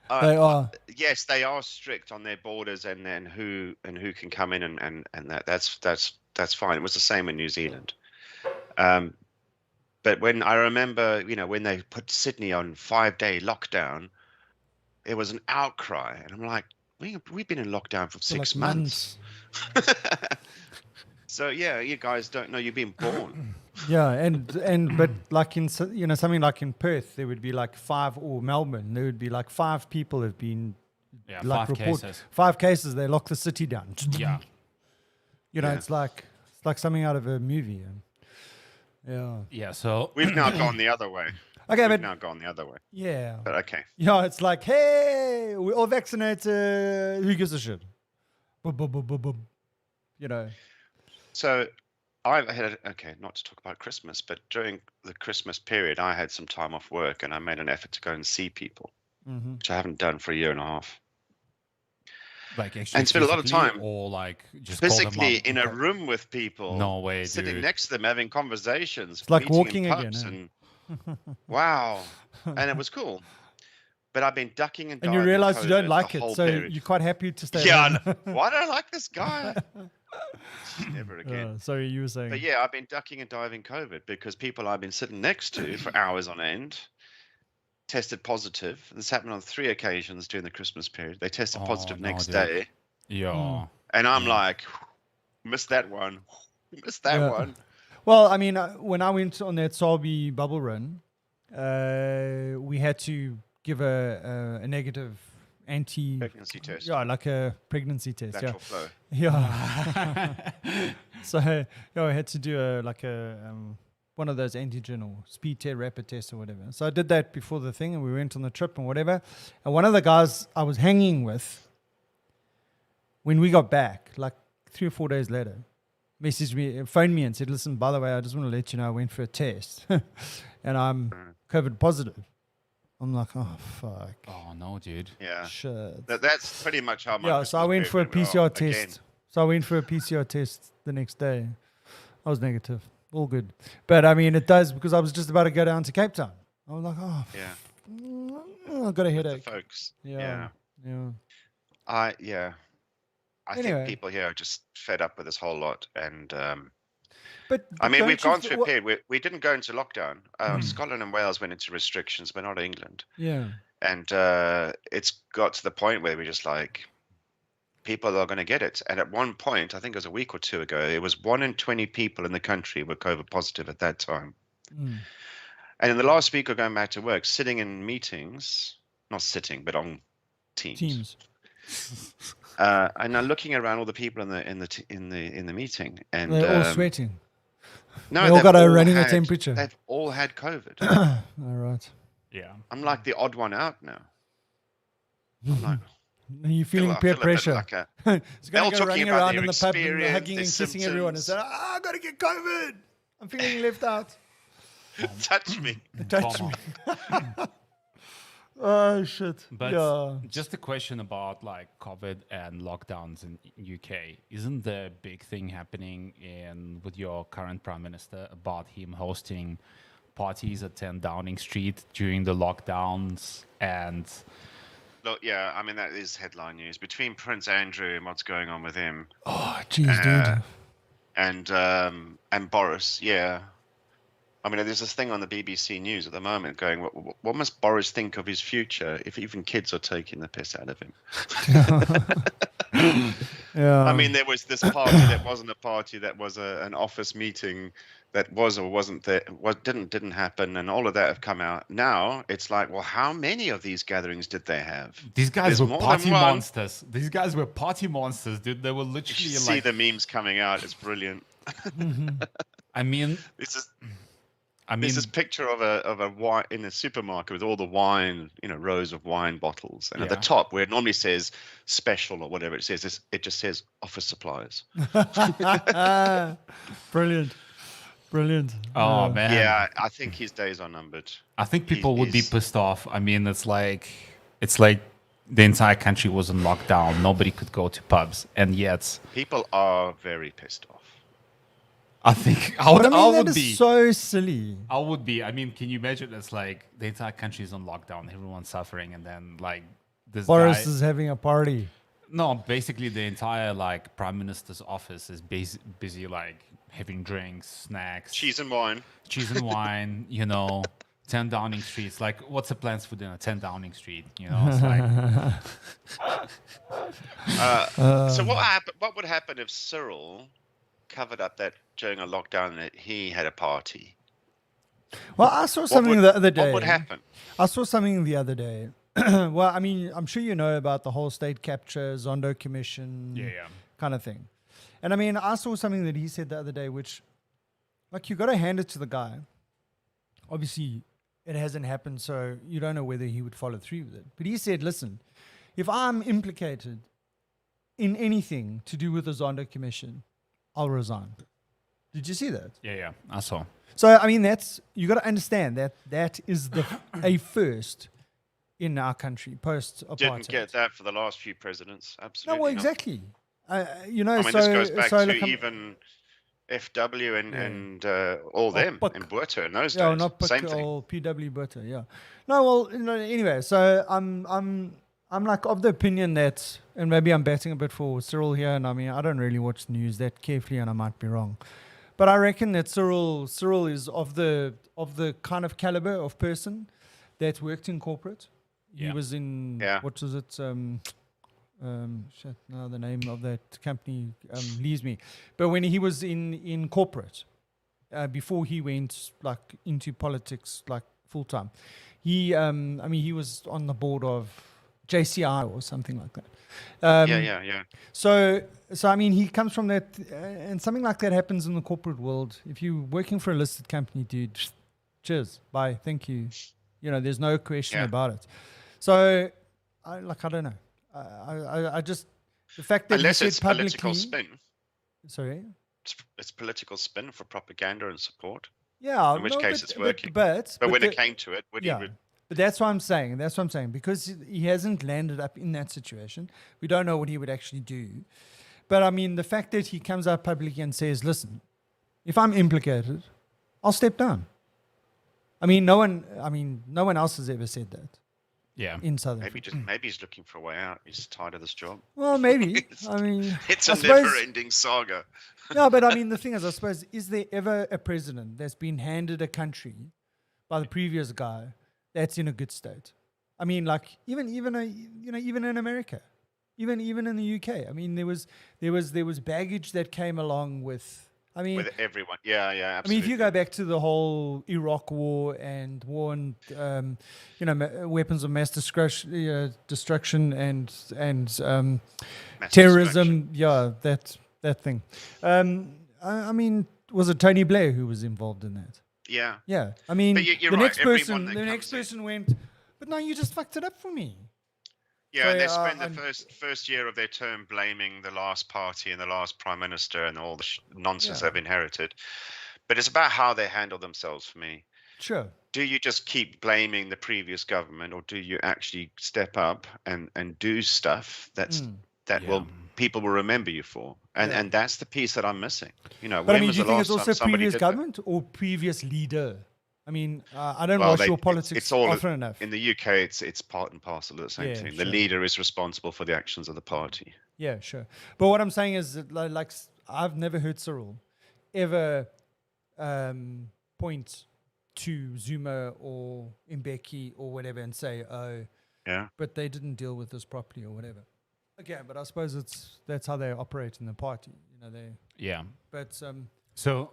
Speaker 2: They are.
Speaker 1: Yes, they are strict on their borders and who can come in and that's fine. It was the same in New Zealand. But when I remember, when they put Sydney on 5-day lockdown, it was an outcry, and I'm like, we've been in lockdown for 6 months. So you guys don't know you've been born.
Speaker 2: Yeah, but like in something like in Perth, there would be like 5, or Melbourne, there would be like 5 people have been
Speaker 3: 5 cases.
Speaker 2: 5 cases. They lock the city down.
Speaker 3: Yeah,
Speaker 2: it's like something out of a movie.
Speaker 3: Yeah. So
Speaker 1: We've now gone the other way.
Speaker 2: Okay,
Speaker 1: We've
Speaker 2: but
Speaker 1: now gone the other way.
Speaker 2: yeah.
Speaker 1: But okay.
Speaker 2: Yeah, it's like, hey, we're all vaccinated. Who gives a shit? Boom, boom, boom, boom, boom. You know.
Speaker 1: So I've had, okay, not to talk about Christmas, but during the Christmas period, I had some time off work and I made an effort to go and see people, which I haven't done for a year and a half.
Speaker 3: Like actually
Speaker 1: And spent a lot of time
Speaker 3: or like just call them
Speaker 1: physically
Speaker 3: up.
Speaker 1: in a room with people.
Speaker 3: No way,
Speaker 1: sitting
Speaker 3: dude.
Speaker 1: next to them, having conversations.
Speaker 2: It's like
Speaker 1: meeting
Speaker 2: walking
Speaker 1: in
Speaker 2: again,
Speaker 1: pubs
Speaker 2: eh?
Speaker 1: and wow. And it was cool. But I've been ducking and
Speaker 2: And
Speaker 1: diving.
Speaker 2: you realize you don't
Speaker 1: COVID
Speaker 2: like
Speaker 1: the
Speaker 2: it,
Speaker 1: whole
Speaker 2: so
Speaker 1: period.
Speaker 2: you're quite happy to stay
Speaker 1: Yeah,
Speaker 2: home.
Speaker 1: why don't I like this guy? Never again.
Speaker 2: Sorry, you were saying.
Speaker 1: But yeah, I've been ducking and diving COVID because people I've been sitting next to for hours on end tested positive. This happened on 3 occasions during the Christmas period. They tested positive
Speaker 3: no,
Speaker 1: next
Speaker 3: dude.
Speaker 1: day.
Speaker 3: Yeah.
Speaker 1: And I'm like, missed that one. Missed that
Speaker 2: Yeah.
Speaker 1: one.
Speaker 2: Well, I mean, when I went on that Salby bubble run, we had to give a negative
Speaker 1: Pregnancy test.
Speaker 2: Yeah, like a pregnancy test.
Speaker 1: Lateral flow.
Speaker 2: Yeah. So yeah, I had to do one of those antigen or speed test, rapid test or whatever. So I did that before the thing, and we went on the trip and whatever. And one of the guys I was hanging with, when we got back, like 3 or 4 days later, messaged me, phoned me and said, listen, by the way, I just want to let you know I went for a test and I'm COVID positive. I'm like, oh, fuck.
Speaker 3: Oh no, dude.
Speaker 1: Yeah.
Speaker 2: Shit.
Speaker 1: That's pretty much how my
Speaker 2: Yeah, so I went for a PCR test.
Speaker 1: Again.
Speaker 2: So I went for a PCR test the next day. I was negative. All good. But I mean, it does, because I was just about to go down to Cape Town. I was like, oh,
Speaker 1: Yeah.
Speaker 2: I've got a
Speaker 1: The
Speaker 2: headache.
Speaker 1: folks.
Speaker 2: Yeah.
Speaker 1: I
Speaker 2: Anyway.
Speaker 1: think people here are just fed up with this whole lot. And
Speaker 2: But
Speaker 1: I mean,
Speaker 2: don't
Speaker 1: we've
Speaker 2: you
Speaker 1: gone
Speaker 2: feel-
Speaker 1: through a period. We didn't go into lockdown. Scotland and Wales went into restrictions, but not England.
Speaker 2: Yeah.
Speaker 1: And it's got to the point where we're just like, people are going to get it. And at one point, I think it was a week or two ago, it was 1 in 20 people in the country were COVID positive at that time. And in the last week of going back to work, sitting in meetings, not sitting, but on Teams. And I'm looking around all the people in the meeting, and
Speaker 2: They're all sweating.
Speaker 1: No,
Speaker 2: They all
Speaker 1: they've
Speaker 2: got a
Speaker 1: all
Speaker 2: running
Speaker 1: had-
Speaker 2: temperature.
Speaker 1: They've all had COVID.
Speaker 2: All right.
Speaker 3: Yeah.
Speaker 1: I'm like the odd one out now. I'm like,
Speaker 2: Are you feeling
Speaker 1: I
Speaker 2: peer
Speaker 1: feel a bit
Speaker 2: pressure?
Speaker 1: like a-
Speaker 2: It's going
Speaker 1: all
Speaker 2: to go
Speaker 1: talking
Speaker 2: running
Speaker 1: about
Speaker 2: around
Speaker 1: their
Speaker 2: in the pub and
Speaker 1: experience,
Speaker 2: hugging and
Speaker 1: their
Speaker 2: kissing everyone and saying,
Speaker 1: symptoms.
Speaker 2: I got to get COVID. I'm feeling left out.
Speaker 1: touch me.
Speaker 2: Touch me. Oh, shit.
Speaker 3: But
Speaker 2: yeah.
Speaker 3: just a question about like COVID and lockdowns in UK. Isn't the big thing happening with your current Prime Minister about him hosting parties at 10 Downing Street during the lockdowns? And
Speaker 1: Look, yeah, I mean, that is headline news. Between Prince Andrew and what's going on with him,
Speaker 2: Oh, jeez, dude.
Speaker 1: and Boris, yeah. I mean, there's this thing on the BBC News at the moment going, what must Boris think of his future if even kids are taking the piss out of him?
Speaker 2: Yeah.
Speaker 1: I mean, there was this party that wasn't a party, that was an office meeting that was or wasn't there, didn't happen, and all of that have come out. Now it's like, well, how many of these gatherings did they have?
Speaker 3: these guys
Speaker 1: There's
Speaker 3: were
Speaker 1: more
Speaker 3: party
Speaker 1: than one.
Speaker 3: monsters. These guys were party monsters, dude. They were
Speaker 1: You
Speaker 3: literally
Speaker 1: should see
Speaker 3: like,
Speaker 1: the memes coming out. It's brilliant.
Speaker 3: I mean,
Speaker 1: There's this picture of a wine in a supermarket with all the wine, rows of wine bottles, and at the
Speaker 3: Yeah.
Speaker 1: top where it normally says special or whatever it says, it just says office supplies.
Speaker 2: Brilliant.
Speaker 3: oh man.
Speaker 1: Yeah, I think his days are numbered.
Speaker 3: I think people would be
Speaker 1: he's-
Speaker 3: pissed off. I mean, it's like the entire country was in lockdown. Nobody could go to pubs, and yet
Speaker 1: People are very pissed off.
Speaker 3: I think I
Speaker 2: But
Speaker 3: would,
Speaker 2: I mean,
Speaker 3: I would
Speaker 2: that
Speaker 3: be.
Speaker 2: is so silly.
Speaker 3: I would be. I mean, can you imagine? It's like the entire country is on lockdown, everyone's suffering, and then like this
Speaker 2: Boris
Speaker 3: guy.
Speaker 2: is having a party.
Speaker 3: No, basically the entire like prime minister's office is busy like having drinks, snacks,
Speaker 1: Cheese and wine.
Speaker 3: and wine. 10 Downing Street. It's like, what's the plans for dinner? 10 Downing Street. It's like,
Speaker 1: So what would happen if Cyril covered up that during a lockdown that he had a party?
Speaker 2: Well, I saw something the other day.
Speaker 1: What would happen?
Speaker 2: I saw something the other day. Well, I mean, I'm sure you know about the whole state capture, Zondo Commission
Speaker 3: yeah.
Speaker 2: kind of thing. And I mean, I saw something that he said the other day, which like, you got to hand it to the guy. Obviously, it hasn't happened, so you don't know whether he would follow through with it. But he said, listen, if I'm implicated in anything to do with the Zondo Commission, I'll resign. Did you see that?
Speaker 3: Yeah, I saw.
Speaker 2: So, I mean, you got to understand that is a first in our country post-apartheid.
Speaker 1: Didn't get that for the last few presidents. Absolutely.
Speaker 2: No, well,
Speaker 1: not.
Speaker 2: exactly.
Speaker 1: I mean, this goes back to even FW and all them
Speaker 2: Puck.
Speaker 1: and Botha in those
Speaker 2: Yeah,
Speaker 1: days.
Speaker 2: not Puck
Speaker 1: Same thing.
Speaker 2: or PW Botha, yeah. No, well, anyway, so I'm like of the opinion that, and maybe I'm batting a bit for Cyril here, and I mean, I don't really watch the news that carefully, and I might be wrong. But I reckon that Cyril is of the kind of caliber of person that worked in corporate.
Speaker 3: Yeah.
Speaker 2: He was in, what was it? Now the name of that company leaves me. But when he was in corporate, before he went like into politics like full time, he was on the board of JCI or something like that.
Speaker 1: Yeah.
Speaker 2: So I mean, he comes from that, and something like that happens in the corporate world. If you're working for a listed company, dude, cheers, bye, thank you. There's no question about it. So, I don't know. I just, the fact that
Speaker 1: unless
Speaker 2: he
Speaker 1: it's
Speaker 2: said publicly,
Speaker 1: political spin.
Speaker 2: Sorry.
Speaker 1: It's political spin for propaganda and support.
Speaker 2: Yeah.
Speaker 1: In which case it's working.
Speaker 2: But
Speaker 1: when it came to it, would he?
Speaker 2: But that's what I'm saying. Because he hasn't landed up in that situation. We don't know what he would actually do. But I mean, the fact that he comes out publicly and says, listen, if I'm implicated, I'll step down. I mean, no one else has ever said that.
Speaker 3: Yeah.
Speaker 2: In South Africa.
Speaker 1: Maybe he's looking for a way out. He's tired of this job.
Speaker 2: Well, maybe. I mean,
Speaker 1: it's a never-ending saga.
Speaker 2: No, but I mean, the thing is, I suppose, is there ever a president that's been handed a country by the previous guy that's in a good state? I mean, like even in America, even in the UK. I mean, there was baggage that came along with. I mean,
Speaker 1: with everyone, yeah, absolutely.
Speaker 2: I mean, if you go back to the whole Iraq war and weapons of mass destruction and terrorism, that thing. I mean, was it Tony Blair who was involved in that?
Speaker 1: Yeah.
Speaker 2: Yeah. I mean,
Speaker 1: the
Speaker 2: right.
Speaker 1: next
Speaker 2: person went, but no, you just fucked it up for me.
Speaker 1: Yeah,
Speaker 2: so,
Speaker 1: and they spend the first year of their term blaming the last party and the last prime minister and all the nonsense they've inherited. But it's about how they handle themselves for me.
Speaker 2: Sure.
Speaker 1: Do you just keep blaming the previous government, or do you actually step up and do stuff people will remember you for? And that's the piece that I'm missing.
Speaker 2: But I mean, do you think it's also previous government or previous leader? I mean, I don't watch your politics
Speaker 1: it's all
Speaker 2: often enough.
Speaker 1: In the UK, it's part and parcel of the same thing.
Speaker 2: Sure.
Speaker 1: The leader is responsible for the actions of the party.
Speaker 2: Yeah, sure. But what I'm saying is that, like I've never heard Cyril ever point to Zuma or Mbeki or whatever and say, oh, but they didn't deal with this properly or whatever. Okay, but I suppose that's how they operate in the party. But
Speaker 3: so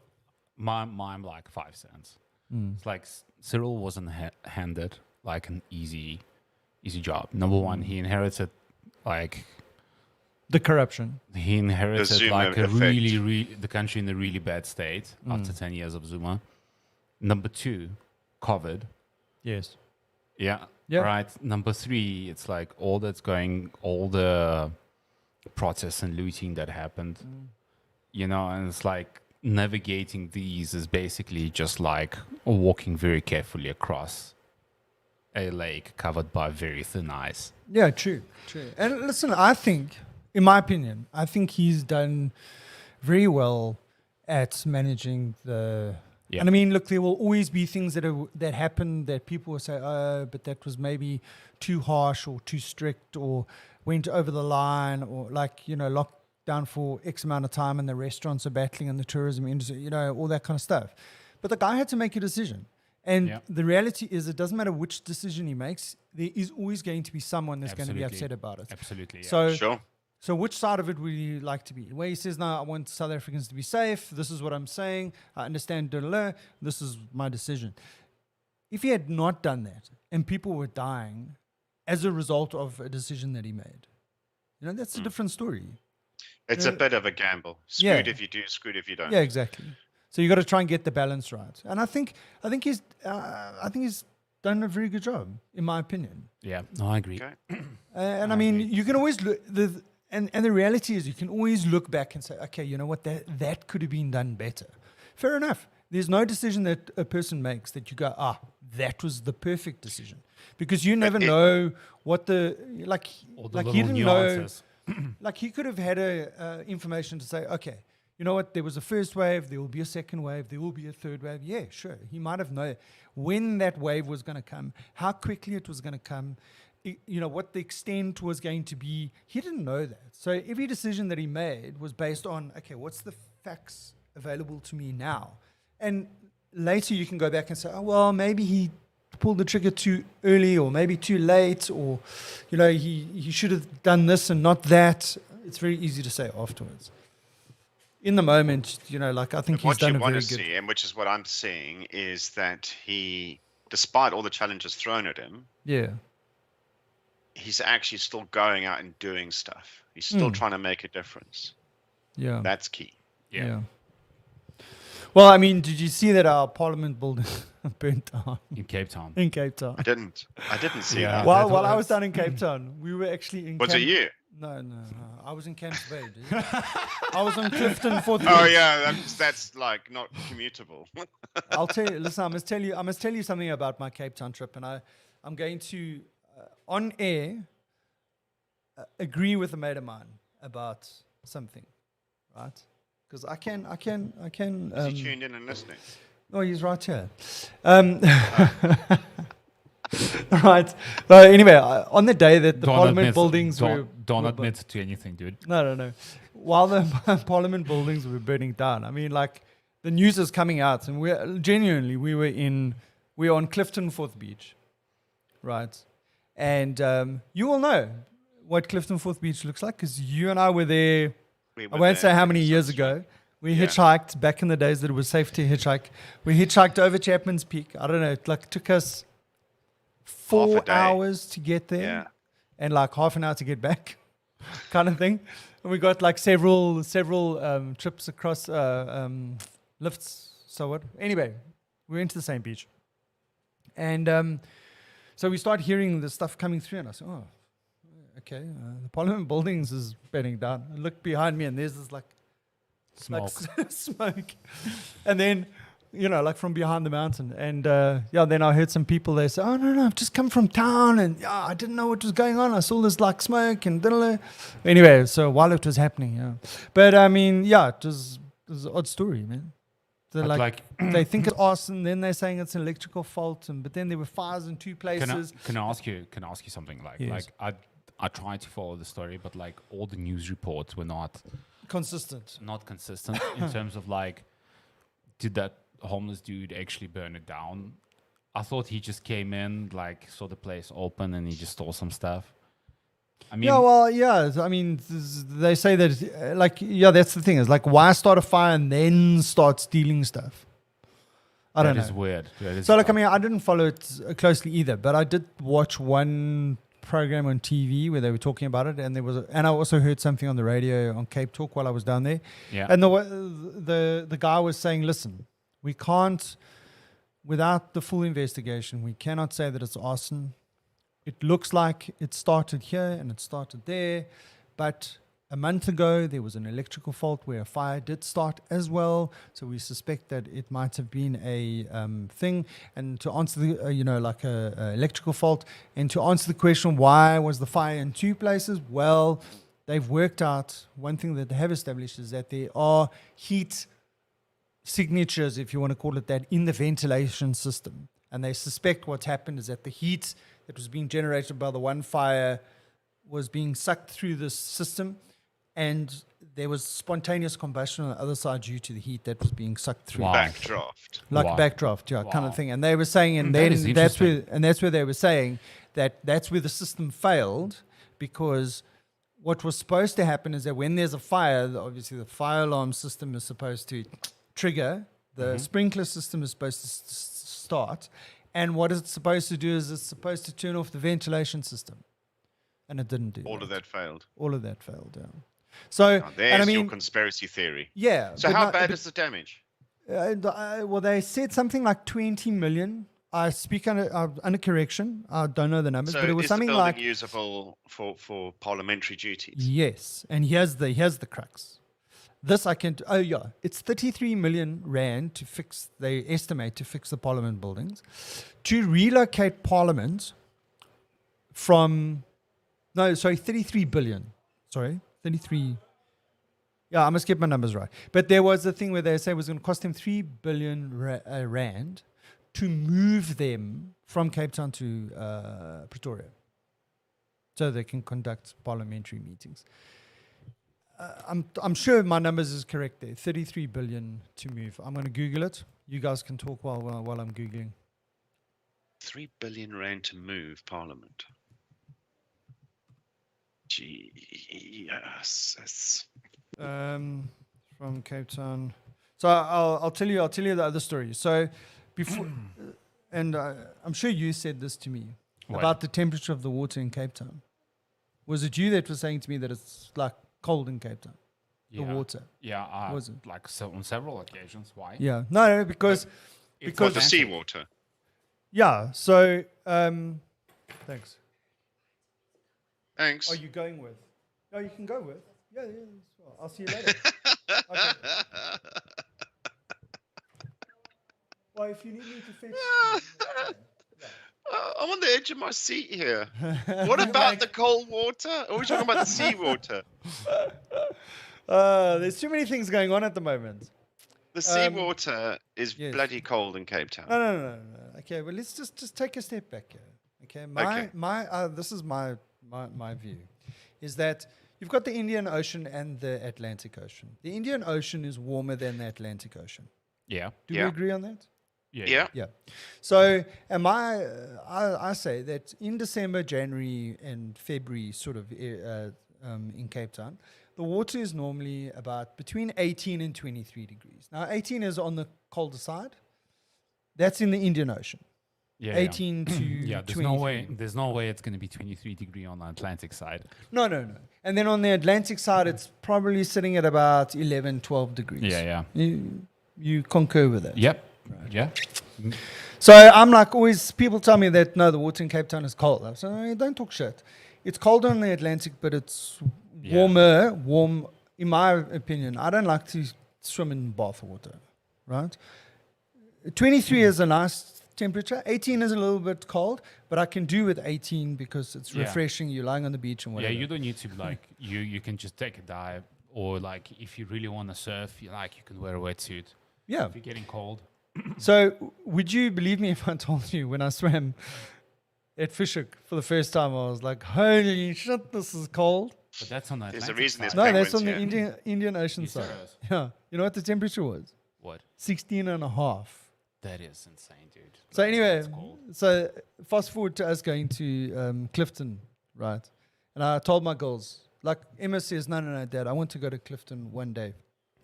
Speaker 3: my like 5 cents. It's like Cyril wasn't handed like an easy job. Number one, he inherited like
Speaker 2: the corruption.
Speaker 3: He inherited like the country in a really bad state after 10 years of Zuma. Number two, COVID.
Speaker 2: Yes.
Speaker 3: Yeah. Right. Number three, it's like all the protests and looting that happened, and it's like navigating these is basically just like walking very carefully across a lake covered by very thin ice.
Speaker 2: Yeah, true. And listen, I think, in my opinion, he's done very well at managing the... Yep. And I mean, look, there will always be things that happen that people will say, oh, but that was maybe too harsh or too strict or went over the line or locked down for X amount of time and the restaurants are battling and the tourism industry, all that kind of stuff. But the guy had to make a decision. And the reality is it doesn't matter which decision he makes, there is always going to be someone that's going to be upset about it.
Speaker 3: Absolutely. Yeah.
Speaker 2: So which side of it would you like to be? Where he says, no, I want South Africans to be safe. This is what I'm saying. I understand. This is my decision. If he had not done that and people were dying as a result of a decision that he made, that's a different story.
Speaker 1: It's a bit of a gamble. Screwed if you do, screwed if you don't.
Speaker 2: Yeah, exactly. So you got to try and get the balance right. And I think he's done a very good job, in my opinion.
Speaker 3: Yeah, no, I agree.
Speaker 1: Okay.
Speaker 2: And I mean, you can always look and the reality is you can always look back and say, okay, you know what, that could have been done better. Fair enough. There's no decision that a person makes that you go, that was the perfect decision, because you never know what the he didn't nuances. Know. Like he could have had information to say, okay, you know what, there was a first wave, there will be a second wave, there will be a third wave. Yeah, sure. He might have known when that wave was going to come, how quickly it was going to come, what the extent was going to be. He didn't know that. So every decision that he made was based on, okay, what's the facts available to me now? And later you can go back and say, oh, well, maybe he pulled the trigger too early, or maybe too late, or, he should have done this and not that. It's very easy to say afterwards. In the moment, I think he's done a very good. What you want to see,
Speaker 1: and which is what I'm seeing, is that he, despite all the challenges thrown at him, he's actually still going out and doing stuff. He's still trying to make a difference. Yeah, that's key.
Speaker 3: Yeah.
Speaker 2: Well, I mean, did you see that our Parliament building burnt down
Speaker 3: in Cape Town?
Speaker 2: In Cape Town,
Speaker 1: I didn't see that.
Speaker 2: While I was down in Cape Town, we were actually in.
Speaker 1: Was it you?
Speaker 2: No. I was in Camps Bay, dude. I was on Clifton for the.
Speaker 1: Oh yeah, that's like not commutable.
Speaker 2: I'll tell you. Listen, I must tell you something about my Cape Town trip, and I'm going to on air agree with a mate of mine about something, right? Because I can.
Speaker 1: Is he tuned in and listening?
Speaker 2: Oh, he's right here. Right. But anyway, on the day that the Parliament buildings were...
Speaker 3: Don't admit to anything, dude.
Speaker 2: No. While the Parliament buildings were burning down, I mean, like, the news is coming out, and we were on Clifton Fourth Beach, right? And you all know what Clifton Fourth Beach looks like, because you and I were there, I won't say how many years ago. We hitchhiked back in the days that it was safe to hitchhike. We hitchhiked over Chapman's Peak. I don't know, it took us 4 hours to get there, and like half an hour to get back, kind of thing. And we got like several trips across lifts. So what? Anyway, we went to the same beach, and so we start hearing the stuff coming through, and I said, "Oh, okay, the Parliament buildings is burning down." I look behind me, and there's this like
Speaker 3: smoke,
Speaker 2: smoke, and then. Like from behind the mountain. And then I heard some people there say, oh, no, I've just come from town and I didn't know what was going on. I saw this like smoke and anyway, so while it was happening, But I mean, it was an odd story, man. They think it's arson, then they're saying it's an electrical fault, but then there were fires in two places.
Speaker 3: Can I ask you something?
Speaker 2: Yes.
Speaker 3: I tried to follow the story, but like all the news reports were not
Speaker 2: consistent.
Speaker 3: Not consistent in terms of like, did that homeless dude actually burn it down? I thought he just came in, like saw the place open, and he just stole some stuff. I mean,
Speaker 2: I mean, they say that that's the thing, is like, why start a fire and then start stealing stuff? I don't know.
Speaker 3: That is weird.
Speaker 2: So I mean, I didn't follow it closely either, but I did watch one program on TV where they were talking about it, and and I also heard something on the radio on Cape Talk while I was down there.
Speaker 3: Yeah.
Speaker 2: And the guy was saying, listen, we can't, without the full investigation, we cannot say that it's arson. It looks like it started here and it started there, but a month ago there was an electrical fault where a fire did start as well. So we suspect that it might have been a thing. And to answer the, a electrical fault, and to answer the question, why was the fire in two places? Well, they've worked out, one thing that they have established is that there are heat signatures, if you want to call it that, in the ventilation system. And they suspect what's happened is that the heat that was being generated by the one fire was being sucked through this system, and there was spontaneous combustion on the other side due to the heat that was being sucked through.
Speaker 3: Wow.
Speaker 1: Backdraft.
Speaker 2: Like a backdraft, kind of thing. And they were saying, and then that's where they were saying that's where the system failed, because what was supposed to happen is that when there's a fire, obviously the fire alarm system is supposed to trigger, the sprinkler system is supposed to start, and what it's supposed to do is it's supposed to turn off the ventilation system, and it didn't do
Speaker 1: All of that failed.
Speaker 2: So
Speaker 1: there's your conspiracy theory.
Speaker 2: Yeah.
Speaker 1: So how bad is the damage?
Speaker 2: Well, they said something like 20 million. I speak under correction. I don't know the numbers,
Speaker 1: So
Speaker 2: but it was
Speaker 1: is the
Speaker 2: something
Speaker 1: building
Speaker 2: like
Speaker 1: usable for parliamentary duties?
Speaker 2: yes. And here's the crux. This I can. Oh yeah, it's 33 million rand to fix. They estimate to fix the Parliament buildings, to relocate Parliament from. No, sorry, 33 billion. Sorry, 33. Yeah, I must get my numbers right. But there was a thing where they say it was going to cost them 3 billion rand to move them from Cape Town to Pretoria, so they can conduct parliamentary meetings. I'm sure my numbers is correct there. 33 billion to move. I'm going to Google it. You guys can talk while I'm Googling.
Speaker 1: 3 billion rand to move Parliament. Jesus.
Speaker 2: From Cape Town. So I'll tell you the other story. So before, and I'm sure you said this to me about the temperature of the water in Cape Town. Was it you that was saying to me that it's like cold in Cape Town? The water.
Speaker 3: Yeah,
Speaker 2: was it?
Speaker 3: Like on several occasions. Why?
Speaker 2: Yeah. No, because
Speaker 1: The seawater.
Speaker 2: Yeah. So thanks.
Speaker 1: Thanks.
Speaker 2: Are you going with? No, you can go with. Yeah. Well, I'll see you later. Okay. Well, if you need me to fetch.
Speaker 1: I'm on the edge of my seat here. What about the cold water? Are we talking about the seawater?
Speaker 2: There's too many things going on at the moment.
Speaker 1: The seawater is bloody cold in Cape Town.
Speaker 2: No. Okay, well, let's just take a step back here. Okay, this is my view, is that you've got the Indian Ocean and the Atlantic Ocean. The Indian Ocean is warmer than the Atlantic Ocean.
Speaker 3: Yeah.
Speaker 2: Do we agree on that?
Speaker 1: Yeah.
Speaker 2: So, I say that in December, January, and February, sort of in Cape Town, the water is normally about between 18 and 23 degrees. Now, 18 is on the colder side. That's in the Indian Ocean.
Speaker 3: Yeah.
Speaker 2: 18 to
Speaker 3: there's
Speaker 2: 23.
Speaker 3: There's no way it's going to be 23 degree on the Atlantic side.
Speaker 2: No. And then on the Atlantic side, it's probably sitting at about 11, 12 degrees.
Speaker 3: Yeah.
Speaker 2: You concur with that?
Speaker 3: Yep.
Speaker 2: Right.
Speaker 3: Yeah.
Speaker 2: So I'm like always, people tell me that, no, the water in Cape Town is cold. I say, don't talk shit. It's colder on the Atlantic, but it's warm, in my opinion. I don't like to swim in bath water, right? 23 is a nice temperature. 18 is a little bit cold, but I can do with 18 because it's refreshing. You're lying on the beach and whatever.
Speaker 3: Yeah, you don't need to you can just take a dive, or like if you really want to surf, you can wear a wetsuit.
Speaker 2: Yeah.
Speaker 3: If you're getting cold.
Speaker 2: So would you believe me if I told you when I swam at Fishhook for the first time, I was like, holy shit, this is cold.
Speaker 3: But that's on the
Speaker 1: There's
Speaker 3: Atlantic
Speaker 1: a reason
Speaker 3: side.
Speaker 1: there's
Speaker 2: No, that's
Speaker 1: penguins,
Speaker 2: on the Indian Ocean side. Yeah. You know what the temperature was?
Speaker 3: What?
Speaker 2: 16 and a half.
Speaker 3: That is insane, dude.
Speaker 2: So anyway,
Speaker 3: That's cold.
Speaker 2: so fast forward to us going to Clifton, right? And I told my girls, like Emma says, no, Dad, I want to go to Clifton one day.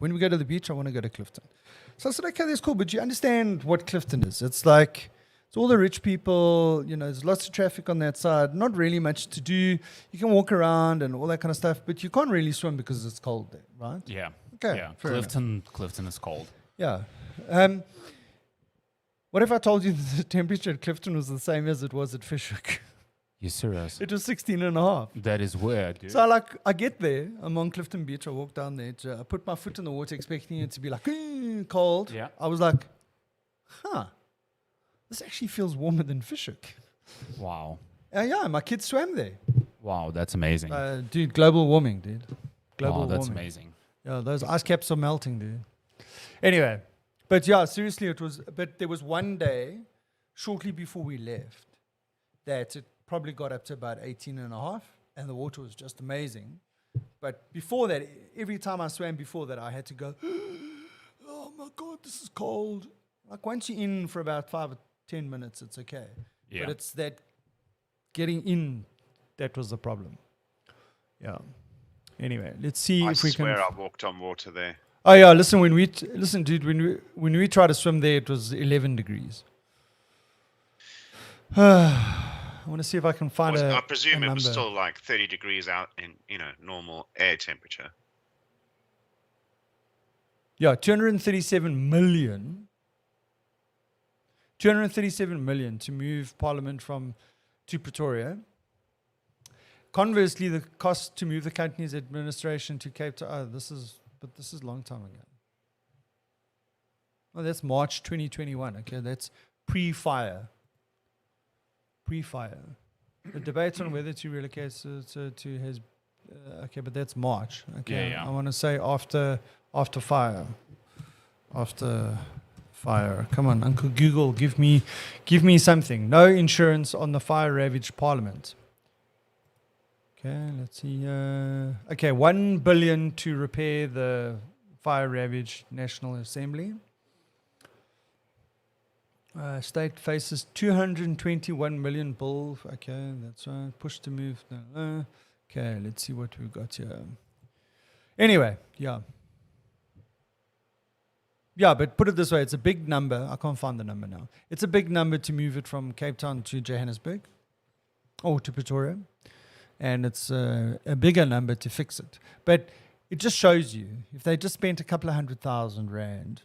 Speaker 2: When we go to the beach, I want to go to Clifton. So I said, okay, that's cool, but you understand what Clifton is. It's like, it's all the rich people, there's lots of traffic on that side, not really much to do. You can walk around and all that kind of stuff, but you can't really swim because it's cold there, right?
Speaker 3: Yeah.
Speaker 2: Okay.
Speaker 3: Yeah.
Speaker 2: fair enough.
Speaker 3: Clifton is cold.
Speaker 2: Yeah. What if I told you that the temperature at Clifton was the same as it was at Fishhook?
Speaker 3: You serious?
Speaker 2: It was 16 and a half.
Speaker 3: That is weird, dude.
Speaker 2: So I get there, I'm on Clifton Beach, I walk down there, I put my foot in the water expecting it to be like, cold.
Speaker 3: Yeah.
Speaker 2: I was like, this actually feels warmer than Fishhook.
Speaker 3: Wow.
Speaker 2: Yeah, my kids swam there.
Speaker 3: Wow, that's amazing.
Speaker 2: Dude, global warming, dude. Global
Speaker 3: wow, that's
Speaker 2: warming.
Speaker 3: amazing.
Speaker 2: Yeah, those ice caps are melting, dude. Anyway, but yeah, seriously, but there was one day, shortly before we left, that it probably got up to about 18 and a half, and the water was just amazing. But before that, every time I swam before that, I had to go, oh my God, this is cold. Like once you're in for about 5 or 10 minutes, it's okay.
Speaker 3: Yeah.
Speaker 2: But it's that getting in that was the problem. Yeah. Anyway, let's see
Speaker 1: I
Speaker 2: if we can.
Speaker 1: swear I walked on water there.
Speaker 2: Oh yeah, listen, dude, when we tried to swim there, it was 11 degrees. I want to see if I can find
Speaker 1: I presume
Speaker 2: a
Speaker 1: it was
Speaker 2: number.
Speaker 1: still like 30 degrees out in normal air temperature.
Speaker 2: Yeah, 237 million. 237 million to move Parliament to Pretoria. Conversely, the cost to move the company's administration to Cape Town. This is a long time ago. Oh, that's March 2021. Okay, that's pre-fire. The debate on whether to relocate to his. Okay, but that's March. Okay,
Speaker 3: Yeah.
Speaker 2: I want to say after fire. After fire. Come on, Uncle Google, give me something. No insurance on the fire-ravaged Parliament. Okay, let's see. Okay, 1 billion to repair the fire-ravaged National Assembly. State faces 221 million bill. Okay, that's right. Push to move. Okay, let's see what we've got here. Anyway, yeah. Yeah, but put it this way, it's a big number. I can't find the number now. It's a big number to move it from Cape Town to Johannesburg or to Pretoria. And it's a bigger number to fix it. But it just shows you, if they just spent a couple of R100,000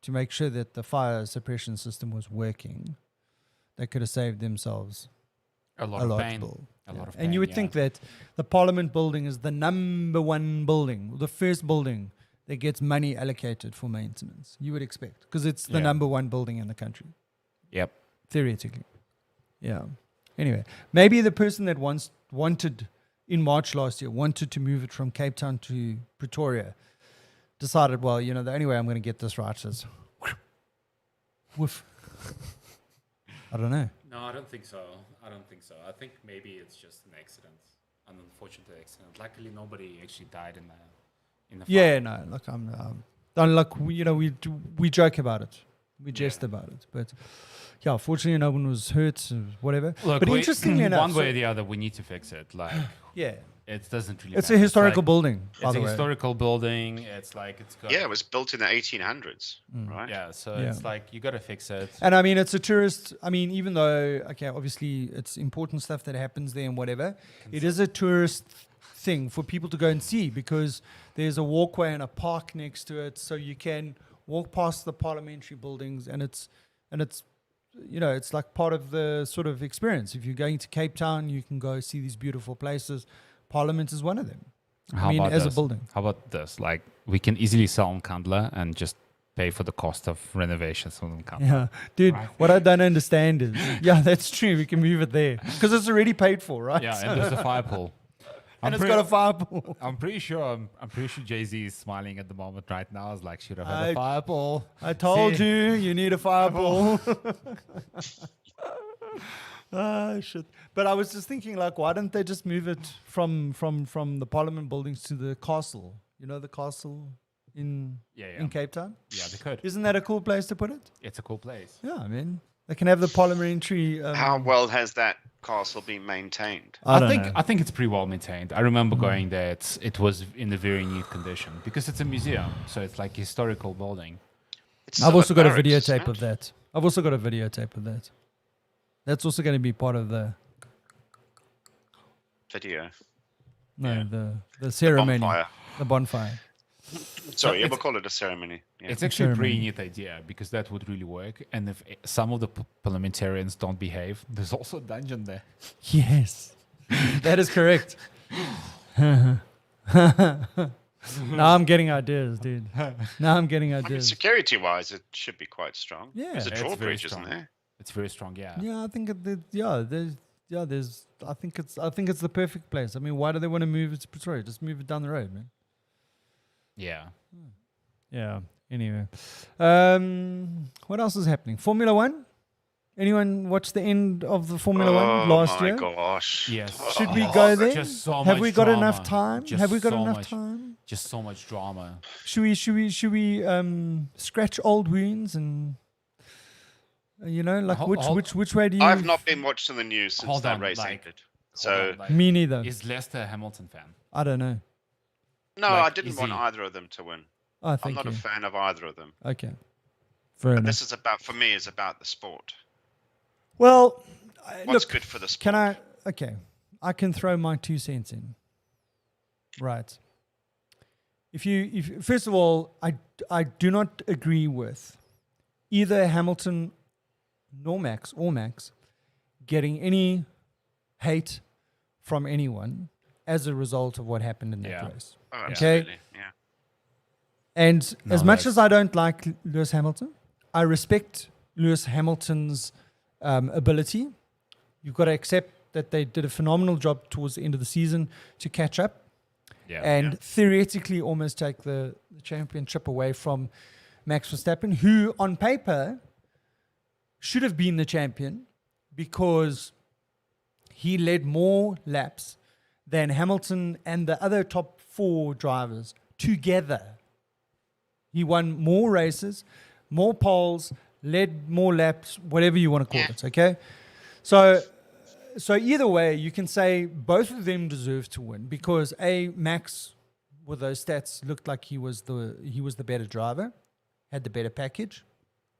Speaker 2: to make sure that the fire suppression system was working, they could have saved themselves
Speaker 3: A lot of pain.
Speaker 2: And you would think that the Parliament building is the number one building, the first building that gets money allocated for maintenance. You would expect, because it's the number one building in the country.
Speaker 3: Yep.
Speaker 2: Theoretically. Yeah. Anyway, maybe the person that wanted in March last year, wanted to move it from Cape Town to Pretoria, decided, well, the only way I'm going to get this right is woof. I don't know.
Speaker 3: No, I don't think so. I think maybe it's just an accident, an unfortunate accident. Luckily, nobody actually died in the fire.
Speaker 2: Yeah, no. Look, we joke about it, we jest about it, but yeah, fortunately, no one was hurt, or whatever.
Speaker 3: Look,
Speaker 2: but interestingly enough,
Speaker 3: one way or the other, we need to fix it. Like,
Speaker 2: yeah,
Speaker 3: it doesn't really.
Speaker 2: It's
Speaker 3: matter.
Speaker 2: a historical
Speaker 3: like,
Speaker 2: building.
Speaker 3: It's a historical building. It's like it's got.
Speaker 1: Yeah, it was built in the 1800s, right?
Speaker 3: Yeah, so it's like you got to fix it.
Speaker 2: And I mean, it's a tourist. I mean, even though obviously it's important stuff that happens there and whatever, it is a tourist thing for people to go and see, because there's a walkway and a park next to it, so you can walk past the parliamentary buildings, and it's it's like part of the sort of experience. If you're going to Cape Town, you can go see these beautiful places. Parliament is one of them. As a building.
Speaker 3: How about this? Like, we can easily sell Nkandla and just pay for the cost of renovations on Nkandla.
Speaker 2: Yeah, dude, what I don't understand is, that's true, we can move it there, because it's already paid for, right?
Speaker 3: Yeah, and there's a fire pool.
Speaker 2: And it's got a fire pool.
Speaker 3: I'm pretty sure Jay-Z is smiling at the moment right now. It's like, should have had a fire pool.
Speaker 2: I told you need a fire pool. Shit. But I was just thinking, like, why don't they just move it from the Parliament buildings to the castle? The castle in Cape Town?
Speaker 3: Yeah, they could.
Speaker 2: Isn't that a cool place to put it?
Speaker 3: It's a cool place.
Speaker 2: Yeah, I mean, they can have the parliamentary.
Speaker 1: How well has that castle been maintained?
Speaker 3: I think it's pretty well maintained. I remember going there. It was in a very neat condition, because it's a museum, so it's like a historical building.
Speaker 2: I've also got a videotape of that. That's also going to be part of the
Speaker 1: video.
Speaker 2: No, the ceremony, the bonfire.
Speaker 1: Sorry, we'll call it a ceremony. Yeah.
Speaker 3: It's actually a pretty neat idea, because that would really work. And if some of the parliamentarians don't behave, there's also a dungeon there.
Speaker 2: Yes, that is correct. Now I'm getting ideas, dude.
Speaker 1: Security-wise, it should be quite strong.
Speaker 2: Yeah,
Speaker 1: there's a drawbridge, isn't there?
Speaker 3: It's very strong. Yeah.
Speaker 2: Yeah, I think I think it's the perfect place. I mean, why do they want to move it to Pretoria? Just move it down the road, man.
Speaker 3: Yeah.
Speaker 2: Yeah. Anyway, what else is happening? Formula One. Anyone watch the end of the Formula One last year?
Speaker 1: Oh my gosh!
Speaker 3: Yes.
Speaker 2: Should we go there?
Speaker 3: Just so
Speaker 2: Have
Speaker 3: much
Speaker 2: we got
Speaker 3: drama.
Speaker 2: enough time?
Speaker 3: Just so much drama.
Speaker 2: Should we scratch old wounds and which way do you?
Speaker 1: I've not been watching the news since that race ended. So
Speaker 2: me neither.
Speaker 3: Is Lester a Hamilton fan?
Speaker 2: I don't know.
Speaker 1: No, I didn't want either of them to win.
Speaker 2: Oh,
Speaker 1: I'm not a fan of either of them.
Speaker 2: Okay. Fair enough.
Speaker 1: This is about the sport.
Speaker 2: Well,
Speaker 1: what's good for the sport?
Speaker 2: I can throw my 2 cents in. Right. if first of all, I do not agree with either Hamilton nor Max getting any hate from anyone as a result of what happened in that race.
Speaker 1: Oh, absolutely.
Speaker 2: Okay?
Speaker 1: Yeah.
Speaker 2: And as much as I don't like Lewis Hamilton, I respect Lewis Hamilton's ability. You've got to accept that they did a phenomenal job towards the end of the season to catch up and theoretically almost take the championship away from Max Verstappen, who on paper should have been the champion because he led more laps than Hamilton and the other top 4 drivers together. He won more races, more poles, led more laps, whatever you want to call it, okay? So either way, you can say both of them deserve to win because Max, with those stats, looked like he was the better driver, had the better package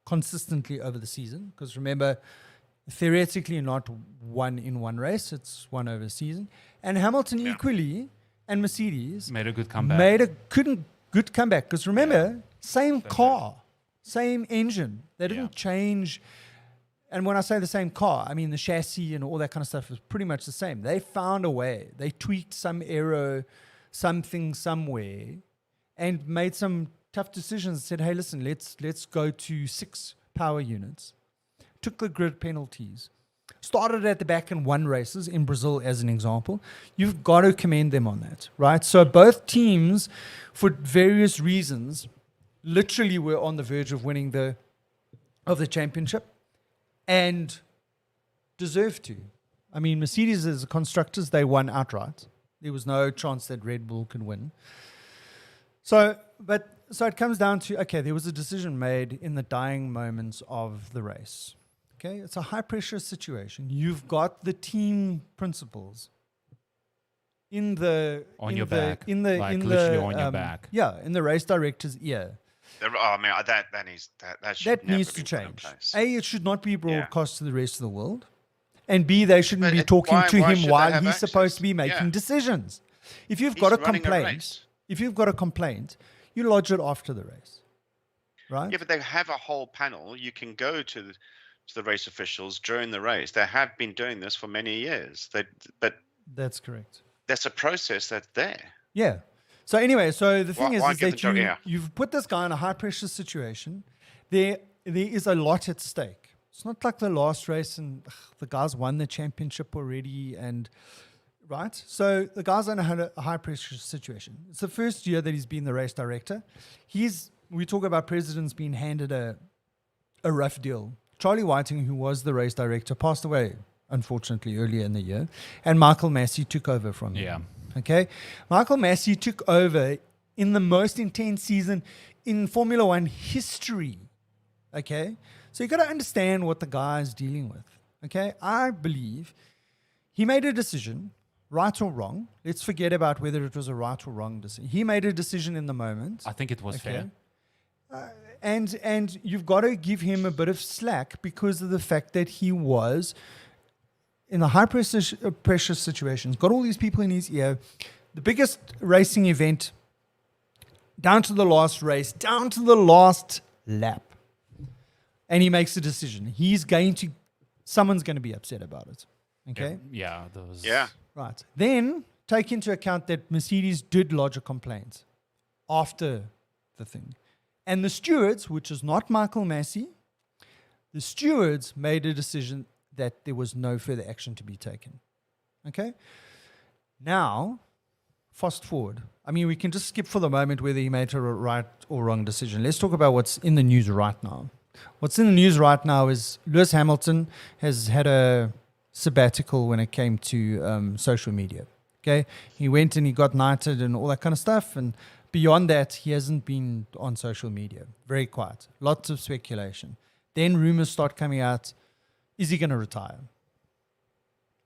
Speaker 2: consistently over the season. Because remember, theoretically not one in one race, it's one over a season. And Hamilton equally and Mercedes
Speaker 3: made a good comeback.
Speaker 2: Good comeback because remember, same car, same engine. They didn't change. And when I say the same car, I mean the chassis and all that kind of stuff is pretty much the same. They found a way. They tweaked some aero, something somewhere, and made some tough decisions. Said, "Hey, listen, let's go to 6 power units." Took the grid penalties. Started at the back and won races in Brazil, as an example. You've got to commend them on that, right? So both teams, for various reasons, literally were on the verge of winning the championship. And deserve to. I mean, Mercedes as constructors, they won outright. There was no chance that Red Bull could win. So it comes down to, okay, there was a decision made in the dying moments of the race. Okay, it's a high pressure situation. You've got the team principals in your back. In your back. Yeah, in the race director's ear.
Speaker 1: Oh man, that
Speaker 2: needs to change. A, it should not be broadcast to the rest of the world, and B, they shouldn't be talking to him while he's supposed to be making decisions. If you've got a complaint, you lodge it after the race, right?
Speaker 1: Yeah, but they have a whole panel. You can go to the race officials during the race. They have been doing this for many years. But that's
Speaker 2: correct.
Speaker 1: That's a process that's there.
Speaker 2: Yeah. So anyway, the thing is that you've put this guy in a high-pressure situation. There is a lot at stake. It's not like the last race and the guys won the championship already, right? So the guy's in a high-pressure situation. It's the first year that he's been the race director. We talk about presidents being handed a rough deal. Charlie Whiting, who was the race director, passed away, unfortunately, earlier in the year, and Michael Massey took over from him.
Speaker 3: Yeah.
Speaker 2: Okay, Michael Massey took over in the most intense season in Formula One history. Okay, so you got to understand what the guy is dealing with. Okay, I believe he made a decision, right or wrong. Let's forget about whether it was a right or wrong decision. He made a decision in the moment.
Speaker 3: I think it was fair.
Speaker 2: And you've got to give him a bit of slack because of the fact that he was in a high-pressure situation. He's got all these people in his ear. The biggest racing event, down to the last race, down to the last lap. And he makes a decision. Someone's going to be upset about it. Okay?
Speaker 3: Yeah.
Speaker 2: Right. Then, take into account that Mercedes did lodge a complaint after the thing. And the stewards, which is not Michael Massey, the stewards made a decision that there was no further action to be taken. Okay? Now, fast forward. I mean, we can just skip for the moment whether he made a right or wrong decision. Let's talk about what's in the news right now. What's in the news right now is Lewis Hamilton has had a sabbatical when it came to social media. Okay? He went and he got knighted and all that kind of stuff. And beyond that, he hasn't been on social media. Very quiet. Lots of speculation. Then rumors start coming out. Is he going to retire?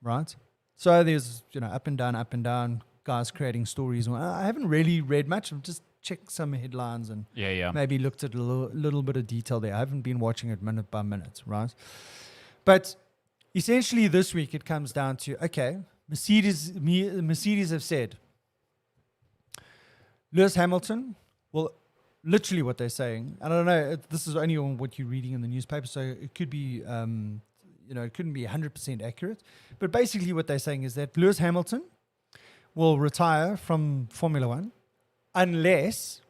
Speaker 2: Right? So there's, up and down, guys creating stories. I haven't really read much. I've just checked some headlines and maybe looked at a little bit of detail there. I haven't been watching it minute by minute, right? But essentially this week it comes down to, okay, Mercedes have said, Lewis Hamilton, well, literally what they're saying, and I don't know, this is only on what you're reading in the newspaper, so it could be, it couldn't be 100% accurate. But basically what they're saying is that Lewis Hamilton will retire from Formula One unless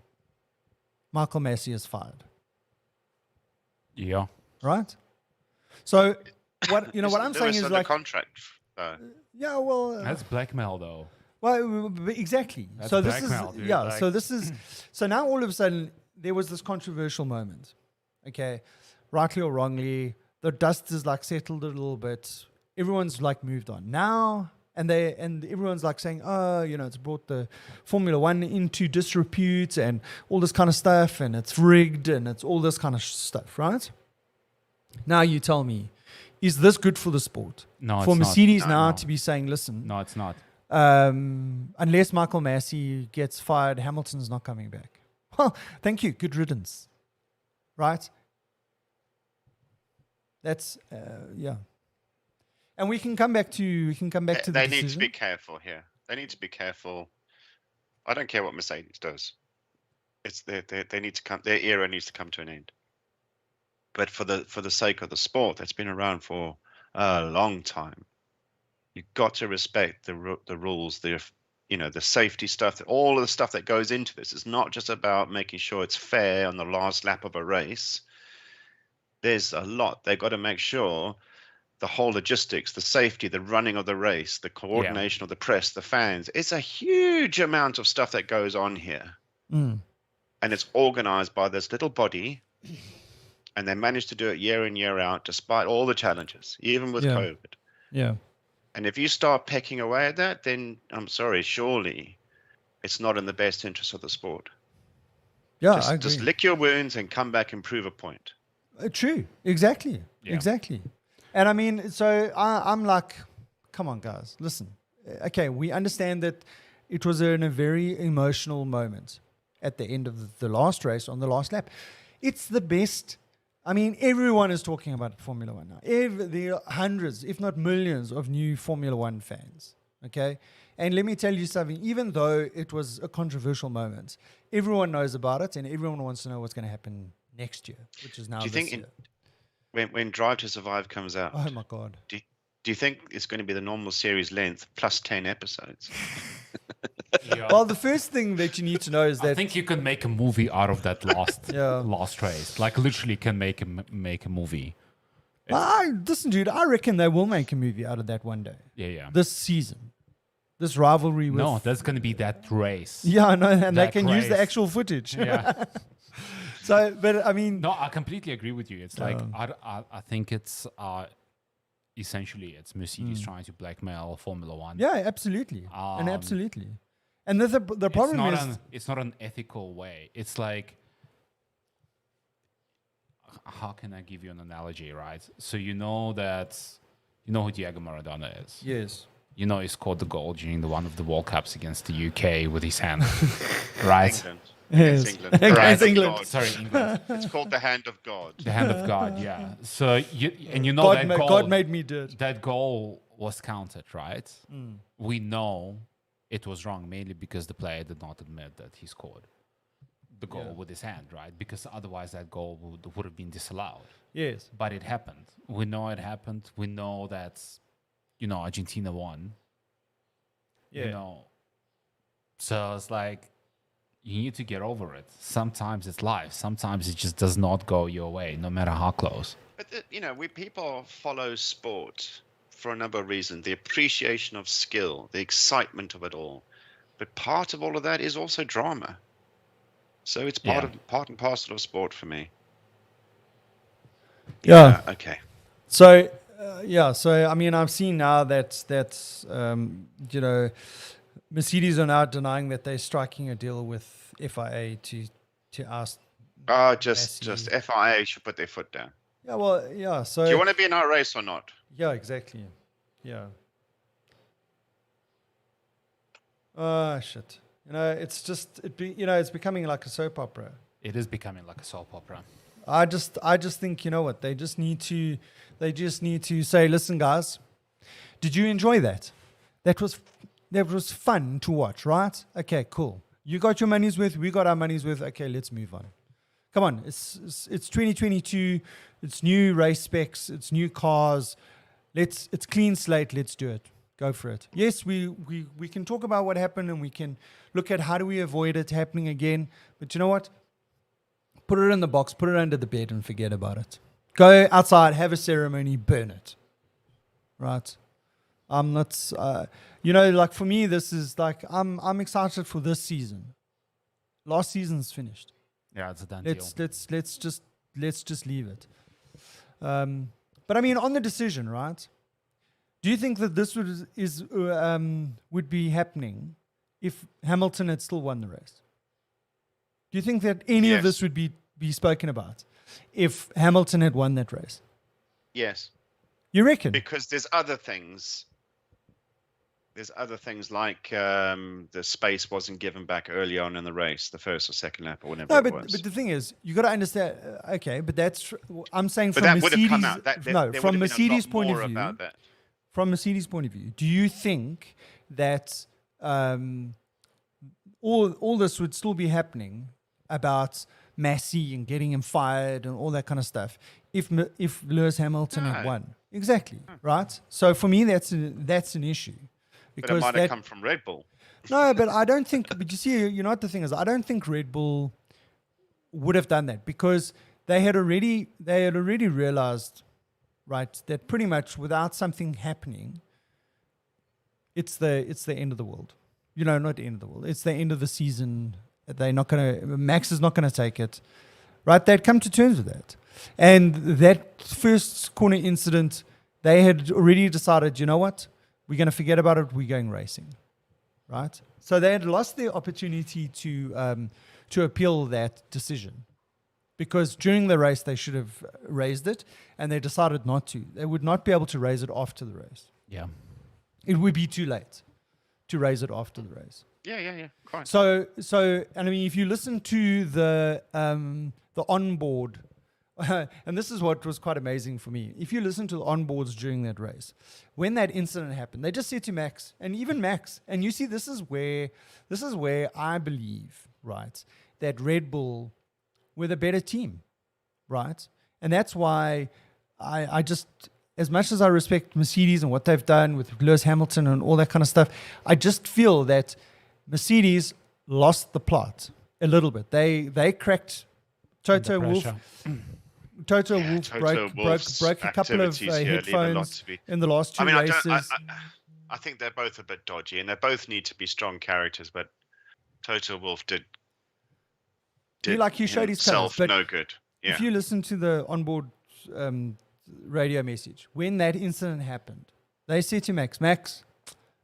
Speaker 2: Michael Massey is fired.
Speaker 3: Yeah.
Speaker 2: Right? So what what I'm saying is
Speaker 1: under
Speaker 2: like
Speaker 1: contract.
Speaker 2: yeah, well,
Speaker 3: That's blackmail, though.
Speaker 2: well, exactly.
Speaker 3: That's
Speaker 2: So this is
Speaker 3: blackmail, dude.
Speaker 2: yeah.
Speaker 3: Like-
Speaker 2: So this is so now all of a sudden there was this controversial moment. Okay, rightly or wrongly, the dust is like settled a little bit. Everyone's like moved on now, and everyone's like saying, oh, it's brought the Formula One into disrepute and all this kind of stuff, and it's rigged and it's all this kind of stuff, right? Now you tell me, is this good for the sport?
Speaker 3: No, it's
Speaker 2: for
Speaker 3: not.
Speaker 2: Mercedes
Speaker 3: No,
Speaker 2: now
Speaker 3: no.
Speaker 2: to be saying, listen,
Speaker 3: No, it's not.
Speaker 2: unless Michael Massey gets fired, Hamilton's not coming back. Well, thank you. Good riddance. Right? That's, yeah. And we can come back to the
Speaker 1: They
Speaker 2: decision.
Speaker 1: need to be careful here. They need to be careful. I don't care what Mercedes does. It's they need to come. Their era needs to come to an end. But for the sake of the sport that's been around for a long time, you've got to respect the rules, the safety stuff, all of the stuff that goes into this. It's not just about making sure it's fair on the last lap of a race. There's a lot. They've got to make sure the whole logistics, the safety, the running of the race, the coordination of the press, the fans. It's a huge amount of stuff that goes on here.
Speaker 2: Mm.
Speaker 1: And it's organized by this little body. And they managed to do it year in, year out, despite all the challenges, even with COVID.
Speaker 2: Yeah.
Speaker 1: And if you start pecking away at that, then I'm sorry, surely it's not in the best interest of the sport.
Speaker 2: Yeah,
Speaker 1: just,
Speaker 2: I agree.
Speaker 1: just lick your wounds and come back and prove a point.
Speaker 2: True. Exactly.
Speaker 3: Yeah.
Speaker 2: Exactly. And I mean, so I'm like, come on, guys, listen. Okay, we understand that it was in a very emotional moment at the end of the last race on the last lap. It's the best. I mean, everyone is talking about Formula One now. There are hundreds, if not millions, of new Formula One fans. Okay? And let me tell you something. Even though it was a controversial moment, everyone knows about it and everyone wants to know what's going to happen next year, which is now
Speaker 1: Do you
Speaker 2: this
Speaker 1: think
Speaker 2: year.
Speaker 1: when Drive to Survive comes out,
Speaker 2: Oh, my God.
Speaker 1: do you think it's going to be the normal series length plus 10 episodes?
Speaker 3: Yeah.
Speaker 2: Well, the first thing that you need to know is
Speaker 3: I
Speaker 2: that
Speaker 3: think you can make a movie out of that last
Speaker 2: Yeah.
Speaker 3: last race. Like literally can make a movie.
Speaker 2: listen, dude, I reckon they will make a movie out of that one day.
Speaker 3: Yeah.
Speaker 2: This season. This rivalry with...
Speaker 3: No, that's gonna be that race.
Speaker 2: Yeah, I know, and they
Speaker 3: That
Speaker 2: can use the
Speaker 3: race.
Speaker 2: actual footage.
Speaker 3: Yeah.
Speaker 2: So, but I mean...
Speaker 3: No, I completely agree with you. It's like I think it's essentially it's Mercedes trying to blackmail Formula One.
Speaker 2: Yeah, absolutely. And
Speaker 3: Um,
Speaker 2: absolutely. And the problem
Speaker 3: It's not an ethical way. It's like, how can I give you an analogy, right? So you know who Diego Maradona is.
Speaker 2: Yes.
Speaker 3: You know he scored the goal during one of the World Cups against the UK with his hand, right?
Speaker 1: England.
Speaker 2: Yes.
Speaker 1: Against England.
Speaker 2: Against
Speaker 1: The hand of
Speaker 2: England.
Speaker 1: God.
Speaker 3: Sorry, England.
Speaker 1: It's called the hand of God.
Speaker 3: The hand of God, yeah. So
Speaker 2: God made me do it.
Speaker 3: that goal was counted, right? We know it was wrong, mainly because the player did not admit that he scored the goal with his hand, right? Because otherwise that goal would have been disallowed.
Speaker 2: Yes.
Speaker 3: But it happened. We know it happened. We know that, Argentina won.
Speaker 2: Yeah.
Speaker 3: So it's like, you need to get over it. Sometimes it's life. Sometimes it just does not go your way, no matter how close.
Speaker 1: But, we people follow sport for a number of reasons. The appreciation of skill, the excitement of it all. But part of all of that is also drama. So it's part and parcel of sport for me.
Speaker 2: Yeah.
Speaker 1: Okay.
Speaker 2: So, So, I mean, I've seen now that Mercedes are now denying that they're striking a deal with FIA to ask.
Speaker 1: Just FIA should put their foot down.
Speaker 2: Yeah, well, yeah. So,
Speaker 1: Do you want to be in our race or not?
Speaker 2: yeah, exactly. Yeah. Shit. It's just it's becoming like a soap opera.
Speaker 3: It is becoming like a soap opera.
Speaker 2: I just think, what, they just need to say, listen, guys, did you enjoy that? That was fun to watch, right? Okay, cool. You got your money's worth. We got our money's worth. Okay, let's move on. Come on. It's 2022. It's new race specs. It's new cars. It's clean slate. Let's do it. Go for it. Yes, we can talk about what happened and we can look at how do we avoid it happening again. But you know what? Put it in the box. Put it under the bed and forget about it. Go outside. Have a ceremony. Burn it. Right? I'm not, like for me, this is like, I'm excited for this season. Last season's finished.
Speaker 3: Yeah, it's a done deal.
Speaker 2: Let's just leave it. But I mean, on the decision, right? Do you think that this would be happening if Hamilton had still won the race? Do you think that any of this would be spoken about if Hamilton had won that race?
Speaker 1: Yes.
Speaker 2: You reckon?
Speaker 1: Because there's other things. There's other things like the space wasn't given back early on in the race, the first or second lap or whatever it was.
Speaker 2: But the thing is, you got to understand. Okay, but that's I'm saying
Speaker 1: but
Speaker 2: from
Speaker 1: that
Speaker 2: Mercedes.
Speaker 1: Would have come out.
Speaker 2: From Mercedes' point of view.
Speaker 1: About that.
Speaker 2: From Mercedes' point of view, do you think that all this would still be happening about Massey and getting him fired and all that kind of stuff if Lewis Hamilton had won? Exactly, right? So for me, that's an issue.
Speaker 1: Because but it might have come from Red Bull.
Speaker 2: No, but I don't think. But you see, you know what the thing is? I don't think Red Bull would have done that because they had already realized, right, that pretty much without something happening, it's the end of the world. Not the end of the world. It's the end of the season. Max is not gonna take it, right? They'd come to terms with that, and that first corner incident, they had already decided. You know what? We're going to forget about it. We're going racing, right? So they had lost their opportunity to appeal that decision because during the race they should have raised it, and they decided not to. They would not be able to raise it after the race.
Speaker 3: Yeah,
Speaker 2: it would be too late to raise it after the race.
Speaker 1: Yeah, quite.
Speaker 2: So, and I mean, if you listen to the onboard. And this is what was quite amazing for me. If you listen to the onboards during that race, when that incident happened, they just said to Max, and even Max, and you see, this is where I believe, right, that Red Bull were the better team, right? And that's why I just, as much as I respect Mercedes and what they've done with Lewis Hamilton and all that kind of stuff, I just feel that Mercedes lost the plot a little bit. They cracked Toto Wolff. Toto Wolff broke a couple of headphones in the last two races.
Speaker 1: I think they're both a bit dodgy, and they both need to be strong characters. But Toto Wolff did
Speaker 2: he showed his colours, but
Speaker 1: no good. Yeah.
Speaker 2: If you listen to the onboard radio message when that incident happened, they said to Max,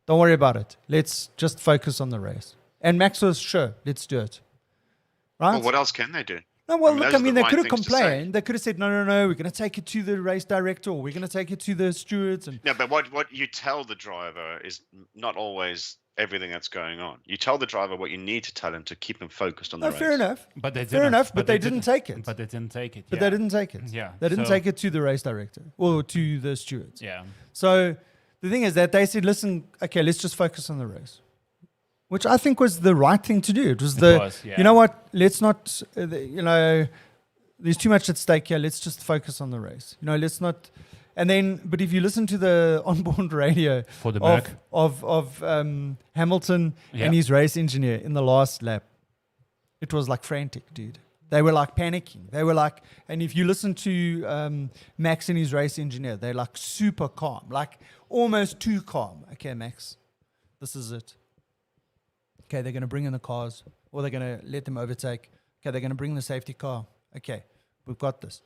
Speaker 2: don't worry about it. Let's just focus on the race. And Max was sure, let's do it. Right?
Speaker 1: Well, what else can they do?
Speaker 2: No, well, look, they could have complained. They could have said, no, we're going to take it to the race director or we're going to take it to the stewards.
Speaker 1: No, but what you tell the driver is not always everything that's going on. You tell the driver what you need to tell him to keep him focused on the race.
Speaker 2: Fair enough.
Speaker 3: But they
Speaker 2: didn't take it.
Speaker 3: But they didn't take it.
Speaker 2: But they didn't take it.
Speaker 3: Yeah.
Speaker 2: They didn't take it to the race director or to the stewards.
Speaker 3: Yeah.
Speaker 2: So the thing is that they said, listen, okay, let's just focus on the race. Which I think was the right thing to do. It was you know what, let's not, there's too much at stake here. Let's just focus on the race. Let's not. And then, but if you listen to the onboard radio
Speaker 3: for the
Speaker 2: of Hamilton and his race engineer in the last lap, it was like frantic, dude. They were like panicking. They were like, and if you listen to Max and his race engineer, they're like super calm, like almost too calm. Okay, Max, this is it. Okay, they're going to bring in the cars, or they're going to let them overtake. Okay, they're going to bring the safety car. Okay, we've got this.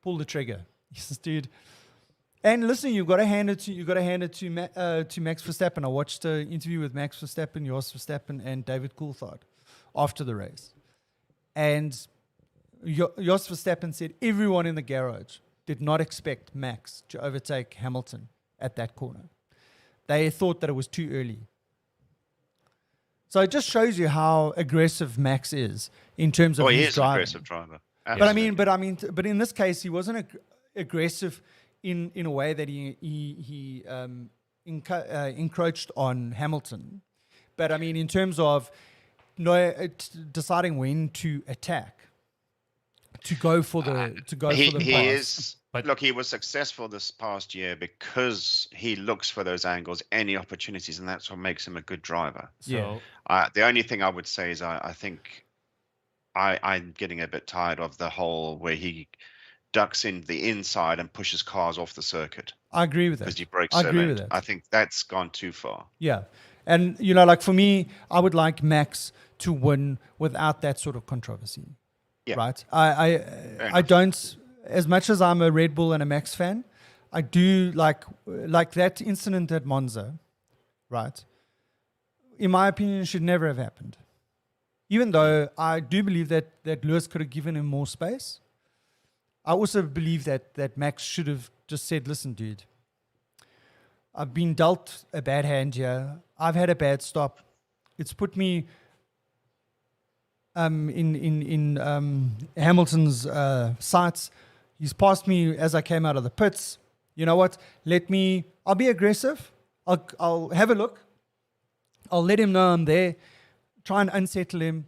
Speaker 2: Pull the trigger. Yes, dude. And listen, you've got to hand it to Max Verstappen. I watched an interview with Max Verstappen, Jos Verstappen, and David Coulthard after the race. And Jos Verstappen said everyone in the garage did not expect Max to overtake Hamilton at that corner. They thought that it was too early. So it just shows you how aggressive Max is in terms of his driving.
Speaker 1: He is an aggressive driver.
Speaker 2: But in this case, he wasn't aggressive in a way that he encroached on Hamilton. But I mean, in terms of deciding when to attack, to go for the
Speaker 1: He
Speaker 2: pass.
Speaker 1: is. But look, he was successful this past year because he looks for those angles, any opportunities, and that's what makes him a good driver.
Speaker 3: So
Speaker 1: the only thing I would say is I think I'm getting a bit tired of the whole where he ducks in the inside and pushes cars off the circuit.
Speaker 2: I agree with that.
Speaker 1: Because he breaks
Speaker 2: I
Speaker 1: so
Speaker 2: agree
Speaker 1: late.
Speaker 2: with that.
Speaker 1: I think that's gone too far.
Speaker 2: Yeah. And, you know, like for me, I would like Max to win without that sort of controversy.
Speaker 1: Yeah.
Speaker 2: Right? I don't, as much as I'm a Red Bull and a Max fan, I do like that incident at Monza, right? In my opinion, it should never have happened. Even though I do believe that Lewis could have given him more space, I also believe that Max should have just said, listen, dude, I've been dealt a bad hand here. I've had a bad stop. It's put me in Hamilton's sights. He's passed me as I came out of the pits. You know what? I'll be aggressive. I'll have a look. I'll let him know I'm there. Try and unsettle him.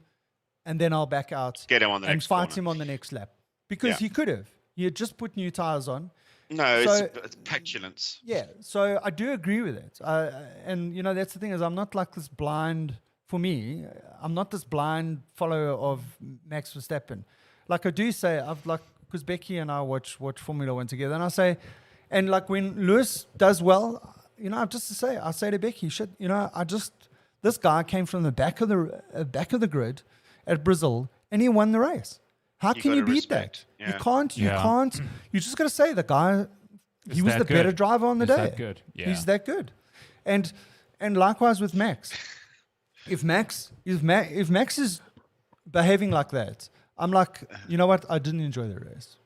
Speaker 2: And then I'll back out.
Speaker 1: Get him on the next
Speaker 2: and fight
Speaker 1: corner.
Speaker 2: him on the next lap. Because he could have. He had just put new tires on.
Speaker 1: No,
Speaker 2: So-
Speaker 1: it's petulance.
Speaker 2: Yeah, so I do agree with it. And, you know, that's the thing is I'm not like this blind, for me, I'm not this blind follower of Max Verstappen. Like I do say, because Becky and I watch Formula One together, and I say, and like when Lewis does well, you know, I say to Becky, shit, you know, this guy came from the back of the grid at Brazil, and he won the race. How can you
Speaker 1: gotta
Speaker 2: beat
Speaker 1: respect.
Speaker 2: that?
Speaker 1: Yeah.
Speaker 2: You can't. You just got to say the guy, he was
Speaker 3: that
Speaker 2: the better
Speaker 3: good?
Speaker 2: driver on the
Speaker 3: Is
Speaker 2: day.
Speaker 3: that good? Yeah.
Speaker 2: He's that good. And likewise with Max. If Max is behaving like that, I'm like, you know what? I didn't enjoy the race.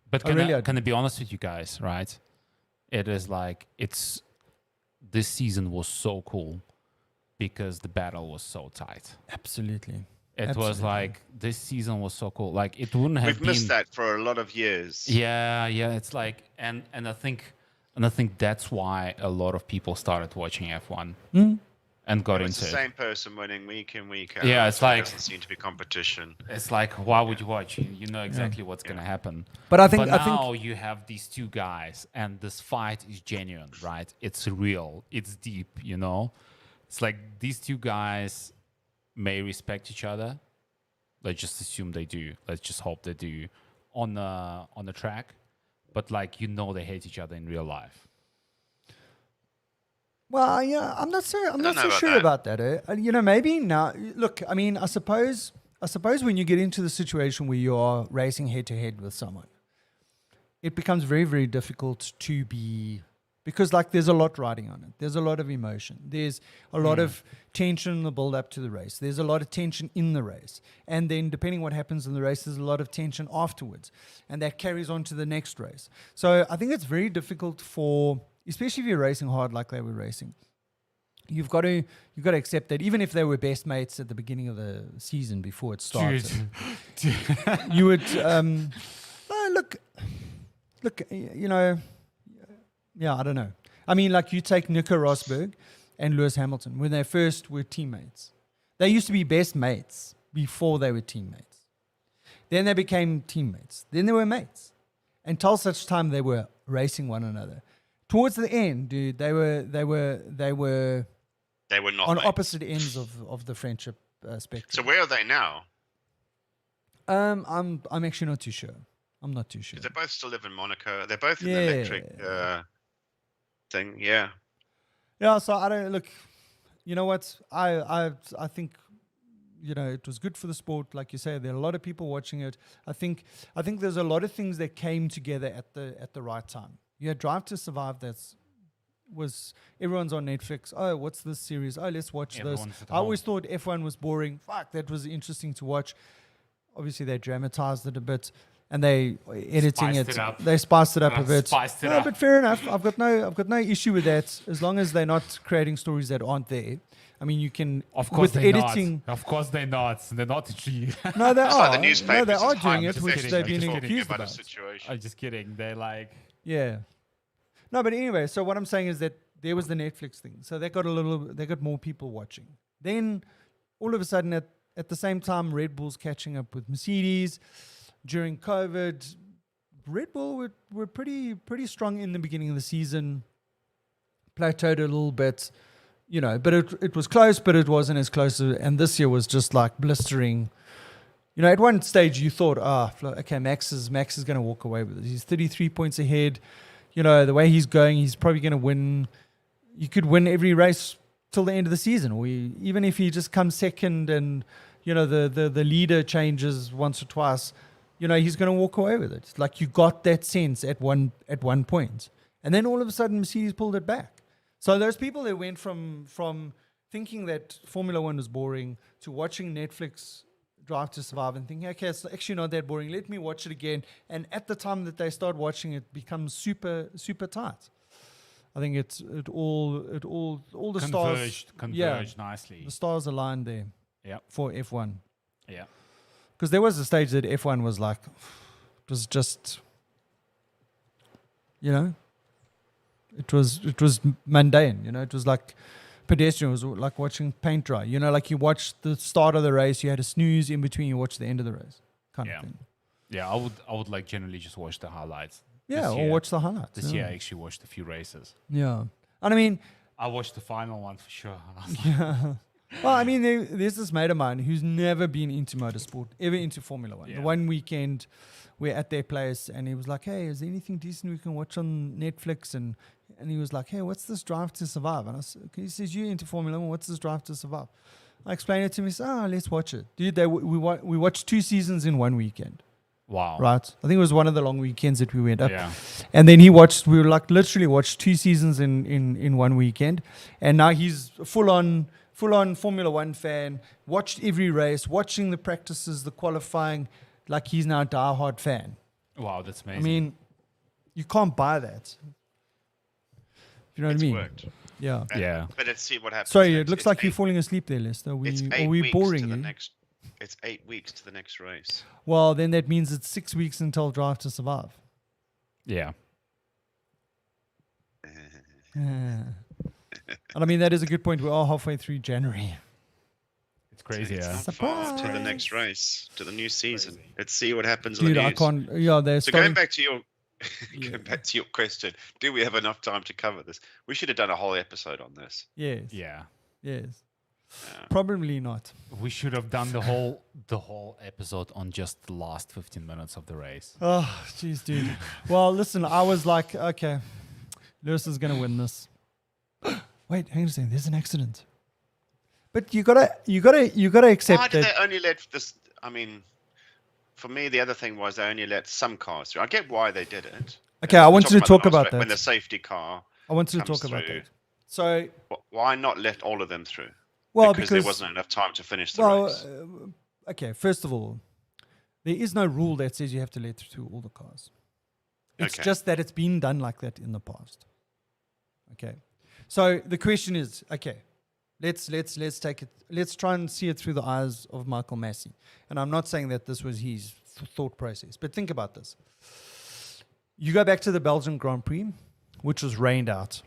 Speaker 3: But
Speaker 2: I
Speaker 3: can I be honest with you guys, right? It is like this season was so cool because the battle was so tight.
Speaker 2: Absolutely.
Speaker 3: It was like this season was so cool. Like it wouldn't have
Speaker 1: We've
Speaker 3: been.
Speaker 1: missed that for a lot of years.
Speaker 3: Yeah. It's like and I think that's why a lot of people started watching F1 and got
Speaker 1: It's
Speaker 3: into
Speaker 1: the
Speaker 3: it.
Speaker 1: same person winning week in, week out.
Speaker 3: Yeah, it's
Speaker 1: so
Speaker 3: like-
Speaker 1: There doesn't seem to be competition.
Speaker 3: It's like, why would you watch? You know exactly what's gonna happen.
Speaker 2: But I think
Speaker 3: now you have these two guys, and this fight is genuine, right? It's real. It's deep. You know, it's like these two guys may respect each other. Let's just assume they do. Let's just hope they do on the track. But like they hate each other in real life.
Speaker 2: Well, yeah, I'm not so
Speaker 1: know
Speaker 2: sure
Speaker 1: about
Speaker 2: about that. You know, maybe now. Look, I mean, I suppose when you get into the situation where you are racing head to head with someone, it becomes very, very difficult to be, because like there's a lot riding on it. There's a lot of emotion. There's a lot of tension in the build up to the race. There's a lot of tension in the race. And then depending what happens in the race, there's a lot of tension afterwards. And that carries on to the next race. So I think it's very difficult especially if you're racing hard like they were racing. You've got to accept that even if they were best mates at the beginning of the season before it started, you would look, you know, yeah, I don't know. I mean, like you take Nico Rosberg and Lewis Hamilton when they first were teammates. They used to be best mates before they were teammates. Then they became teammates. Then they were mates, until such time they were racing one another. Towards the end, dude, they were
Speaker 1: not
Speaker 2: on
Speaker 1: mates.
Speaker 2: opposite ends of the friendship spectrum.
Speaker 1: So where are they now?
Speaker 2: I'm actually not too sure. I'm not too sure.
Speaker 1: They both still live in Monaco. They're both in
Speaker 2: Yeah.
Speaker 1: the electric thing. Yeah.
Speaker 2: Yeah, so I don't look. You know what? I think, you know, it was good for the sport, like you say. There are a lot of people watching it. I think there's a lot of things that came together at the right time. You had Drive to Survive. Everyone's on Netflix. Oh, what's this series? Oh, let's watch
Speaker 3: Everyone's
Speaker 2: this.
Speaker 3: at
Speaker 2: I always
Speaker 3: home.
Speaker 2: thought F1 was boring. Fuck, that was interesting to watch. Obviously, they dramatized it a bit. And they editing
Speaker 3: Spiced it up.
Speaker 2: They spiced it up a bit.
Speaker 3: Spiced it
Speaker 2: No,
Speaker 3: up.
Speaker 2: but fair enough. I've got no issue with that as long as they're not creating stories that aren't there. I mean, you can
Speaker 3: Of course
Speaker 2: with
Speaker 3: they're
Speaker 2: editing.
Speaker 3: not. Of course they're not. They're not actually.
Speaker 2: No, they
Speaker 1: It's
Speaker 2: are.
Speaker 1: like the
Speaker 2: No,
Speaker 1: newspapers.
Speaker 2: they are
Speaker 1: It's
Speaker 2: doing
Speaker 1: hype.
Speaker 2: it,
Speaker 1: It's
Speaker 2: which
Speaker 1: actually
Speaker 2: they've been
Speaker 1: talking
Speaker 2: accused
Speaker 1: about a
Speaker 2: about.
Speaker 1: situation.
Speaker 3: I'm just kidding. They're like.
Speaker 2: Yeah. No, but anyway, so what I'm saying is that there was the Netflix thing. So they got more people watching. Then all of a sudden, at the same time, Red Bull's catching up with Mercedes. During COVID, Red Bull were pretty strong in the beginning of the season, plateaued a little bit, but it was close, but it wasn't as close. And this year was just like blistering. At one stage you thought, okay, Max is going to walk away with it. He's 33 points ahead. The way he's going, he's probably going to win. You could win every race till the end of the season, or even if he just comes second and the leader changes once or twice, he's going to walk away with it. Like, you got that sense at one point, and then all of a sudden Mercedes pulled it back. So those people that went from thinking that Formula One was boring to watching Netflix Drive to Survive and thinking, okay, it's actually not that boring. Let me watch it again. And at the time that they start watching it, becomes super, super tight. I think it all the stars
Speaker 3: converged nicely.
Speaker 2: The stars aligned there.
Speaker 3: Yeah.
Speaker 2: For F1.
Speaker 3: Yeah.
Speaker 2: Because there was a stage that F1 was like, it was just, it was mundane. It was like pedestrian. It was like watching paint dry. Like you watched the start of the race, you had a snooze in between, you watched the end of the race, kind of thing.
Speaker 3: Yeah, I would like generally just watch the highlights.
Speaker 2: Yeah, or watch the highlights.
Speaker 3: This year I actually watched a few races.
Speaker 2: Yeah. And I mean,
Speaker 3: I watched the final one for sure.
Speaker 2: Yeah. Well, I mean, there's this mate of mine who's never been into motorsport, ever into Formula One. Yeah. The one weekend we're at their place, and he was like, hey, is there anything decent we can watch on Netflix? And he was like, hey, what's this Drive to Survive? And he says, you into Formula One, what's this Drive to Survive? I explained it to him. He said, let's watch it. Dude, we watched 2 seasons in one weekend.
Speaker 3: Wow.
Speaker 2: Right? I think it was one of the long weekends that we went up.
Speaker 3: Yeah.
Speaker 2: And then we were like literally watched 2 seasons in one weekend. And now he's full on Formula One fan, watched every race, watching the practices, the qualifying, like he's now a diehard fan.
Speaker 3: Wow, that's amazing.
Speaker 2: I mean, you can't buy that. You know what I mean?
Speaker 1: Worked.
Speaker 2: Yeah.
Speaker 3: Yeah.
Speaker 1: But let's see what happens.
Speaker 2: Sorry, it looks like you're falling asleep there, Lester. Are we boring you?
Speaker 1: It's 8 weeks to the next race.
Speaker 2: Well, then that means it's 6 weeks until Drive to Survive.
Speaker 3: Yeah.
Speaker 2: And I mean, that is a good point. We're all halfway through January.
Speaker 3: It's crazy,
Speaker 1: it's
Speaker 3: yeah.
Speaker 1: not far to the next race, to the new season. Let's see what happens
Speaker 2: Dude,
Speaker 1: on the news.
Speaker 2: I can't. Yeah, they're
Speaker 1: so going back to your question, do we have enough time to cover this? We should have done a whole episode on this.
Speaker 2: Yes.
Speaker 3: Yeah.
Speaker 2: Yes. Probably not.
Speaker 3: We should have done the whole episode on just the last 15 minutes of the race.
Speaker 2: Oh, jeez, dude. Well, listen, I was like, okay, Lewis is going to win this. Wait, hang on a second. There's an accident. But you gotta accept
Speaker 1: Why
Speaker 2: that.
Speaker 1: did they only let this? I mean, for me, the other thing was they only let some cars through. I get why they did it.
Speaker 2: Okay, I wanted to talk about that.
Speaker 1: When the safety car.
Speaker 2: I wanted to talk about that. So
Speaker 1: why not let all of them through?
Speaker 2: Well,
Speaker 1: because there wasn't enough time to finish the race.
Speaker 2: Okay, first of all, there is no rule that says you have to let through all the cars. It's just that it's been done like that in the past. Okay. So the question is, okay, let's take it. Let's try and see it through the eyes of Michael Massey. And I'm not saying that this was his thought process, but think about this. You go back to the Belgian Grand Prix, which was rained out.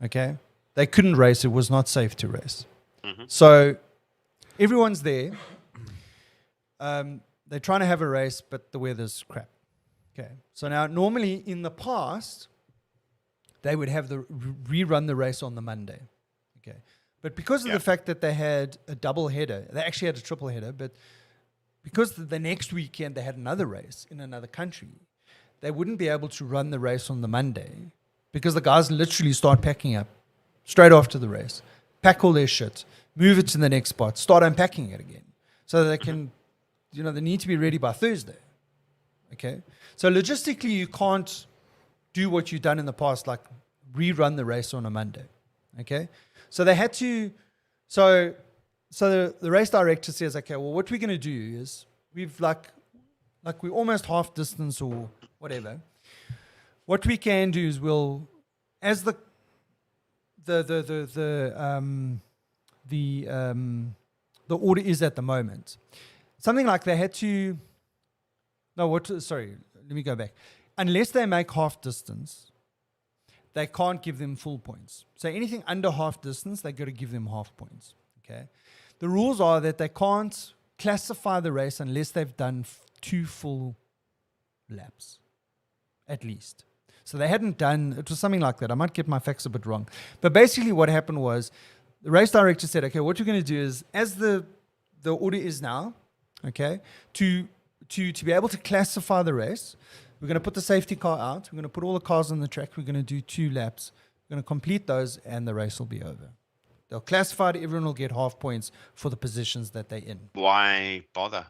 Speaker 2: Okay, they couldn't race; it was not safe to race. Mm-hmm. So everyone's there. They're trying to have a race, but the weather's crap. Okay, so now normally in the past, they would have the rerun the race on the Monday. Okay. But because of the fact that they had a double header, they actually had a triple header, but because the next weekend they had another race in another country, they wouldn't be able to run the race on the Monday because the guys literally start packing up straight after the race, pack all their shit, move it to the next spot, start unpacking it again. So that they can, they need to be ready by Thursday. Okay. So logistically, you can't do what you've done in the past, like rerun the race on a Monday. Okay. So they had to, so the race director says, okay, well, what we're going to do is we've like we're almost half distance or whatever. What we can do is we'll, as the order is at the moment, something like they had to, let me go back. Unless they make half distance, they can't give them full points. So anything under half distance, they got to give them half points. Okay. The rules are that they can't classify the race unless they've done 2 full laps, at least. So they hadn't done, it was something like that. I might get my facts a bit wrong. But basically what happened was the race director said, okay, what you're going to do is, as the order is now, okay, to be able to classify the race, we're going to put the safety car out. We're going to put all the cars on the track. We're going to do 2 laps. We're going to complete those, and the race will be over. They'll classify it. Everyone will get half points for the positions that they're in.
Speaker 1: Why bother?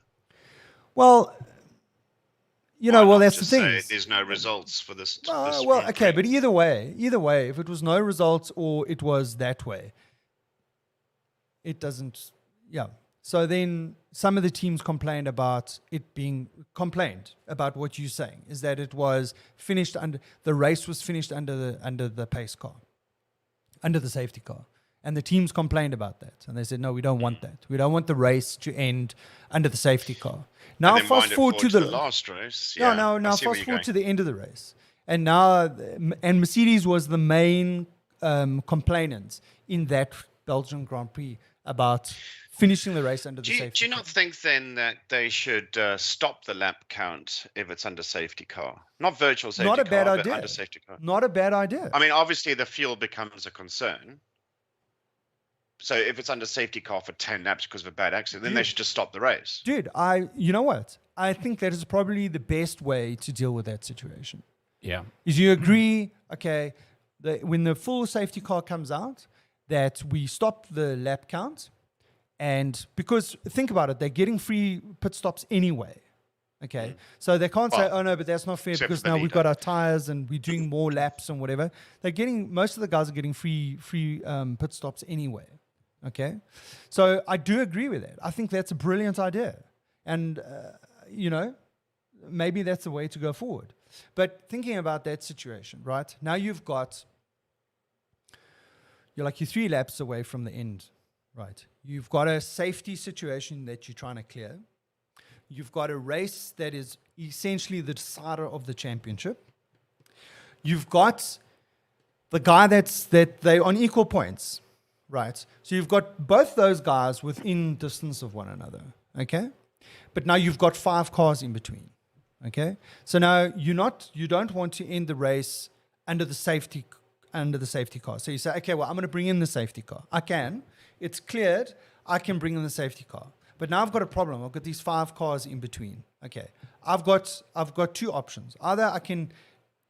Speaker 2: Well, you know, well, that's the thing.
Speaker 1: There's no results for this.
Speaker 2: Well, okay, but either way, if it was no results or it was that way, it doesn't, yeah. So then some of the teams complained about what you're saying, is that it was finished the race was finished under the pace car, under the safety car. And the teams complained about that. And they said, no, we don't want that. We don't want the race to end under the safety car. Now fast forward to the
Speaker 1: last race. Yeah,
Speaker 2: now fast forward to the end of the race. And now, and Mercedes was the main complainant in that Belgian Grand Prix about finishing the race under the safety car.
Speaker 1: Do you not think then that they should stop the lap count if it's under safety car? Not virtual safety car,
Speaker 2: Not a bad
Speaker 1: but
Speaker 2: idea.
Speaker 1: under safety car.
Speaker 2: Not a bad idea.
Speaker 1: I mean, obviously the fuel becomes a concern. So if it's under safety car for 10 laps because of a bad accident, then they should just stop the race.
Speaker 2: Dude, you know what? I think that is probably the best way to deal with that situation.
Speaker 3: Yeah.
Speaker 2: Is you agree, okay, when the full safety car comes out, that we stop the lap count. And because, think about it, they're getting free pit stops anyway. Okay. So they can't say, oh no, but that's not fair because now we've got our tires and we're doing more laps and whatever. Most of the guys are getting free pit stops anyway. Okay. So I do agree with that. I think that's a brilliant idea. And, maybe that's the way to go forward. But thinking about that situation, right? Now you're 3 laps away from the end, right? You've got a safety situation that you're trying to clear. You've got a race that is essentially the decider of the championship. You've got the guy that they're on equal points, right? So you've got both those guys within distance of one another, okay? But now you've got 5 cars in between, okay? So now you don't want to end the race under the safety car. So you say, okay, well, I'm going to bring in the safety car. I can. It's cleared. I can bring in the safety car. But now I've got a problem. I've got these 5 cars in between. Okay. I've got 2 options. Either I can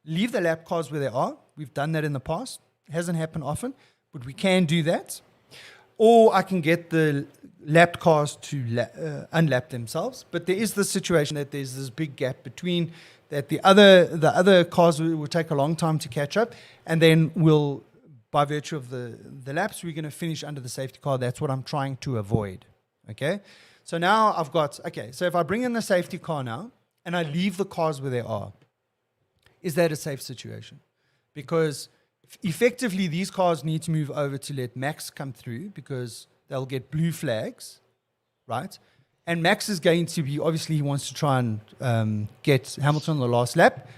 Speaker 2: leave the lap cars where they are. We've done that in the past. It hasn't happened often, but we can do that. Or I can get the lapped cars to unlap themselves. But there is the situation that there's this big gap between that the other cars will take a long time to catch up, and then we'll, by virtue of the laps, we're going to finish under the safety car. That's what I'm trying to avoid. Okay? So now so if I bring in the safety car now, and I leave the cars where they are, is that a safe situation? Because effectively, these cars need to move over to let Max come through because they'll get blue flags, right? And Max is going to be, obviously, he wants to try and get Hamilton on the last lap.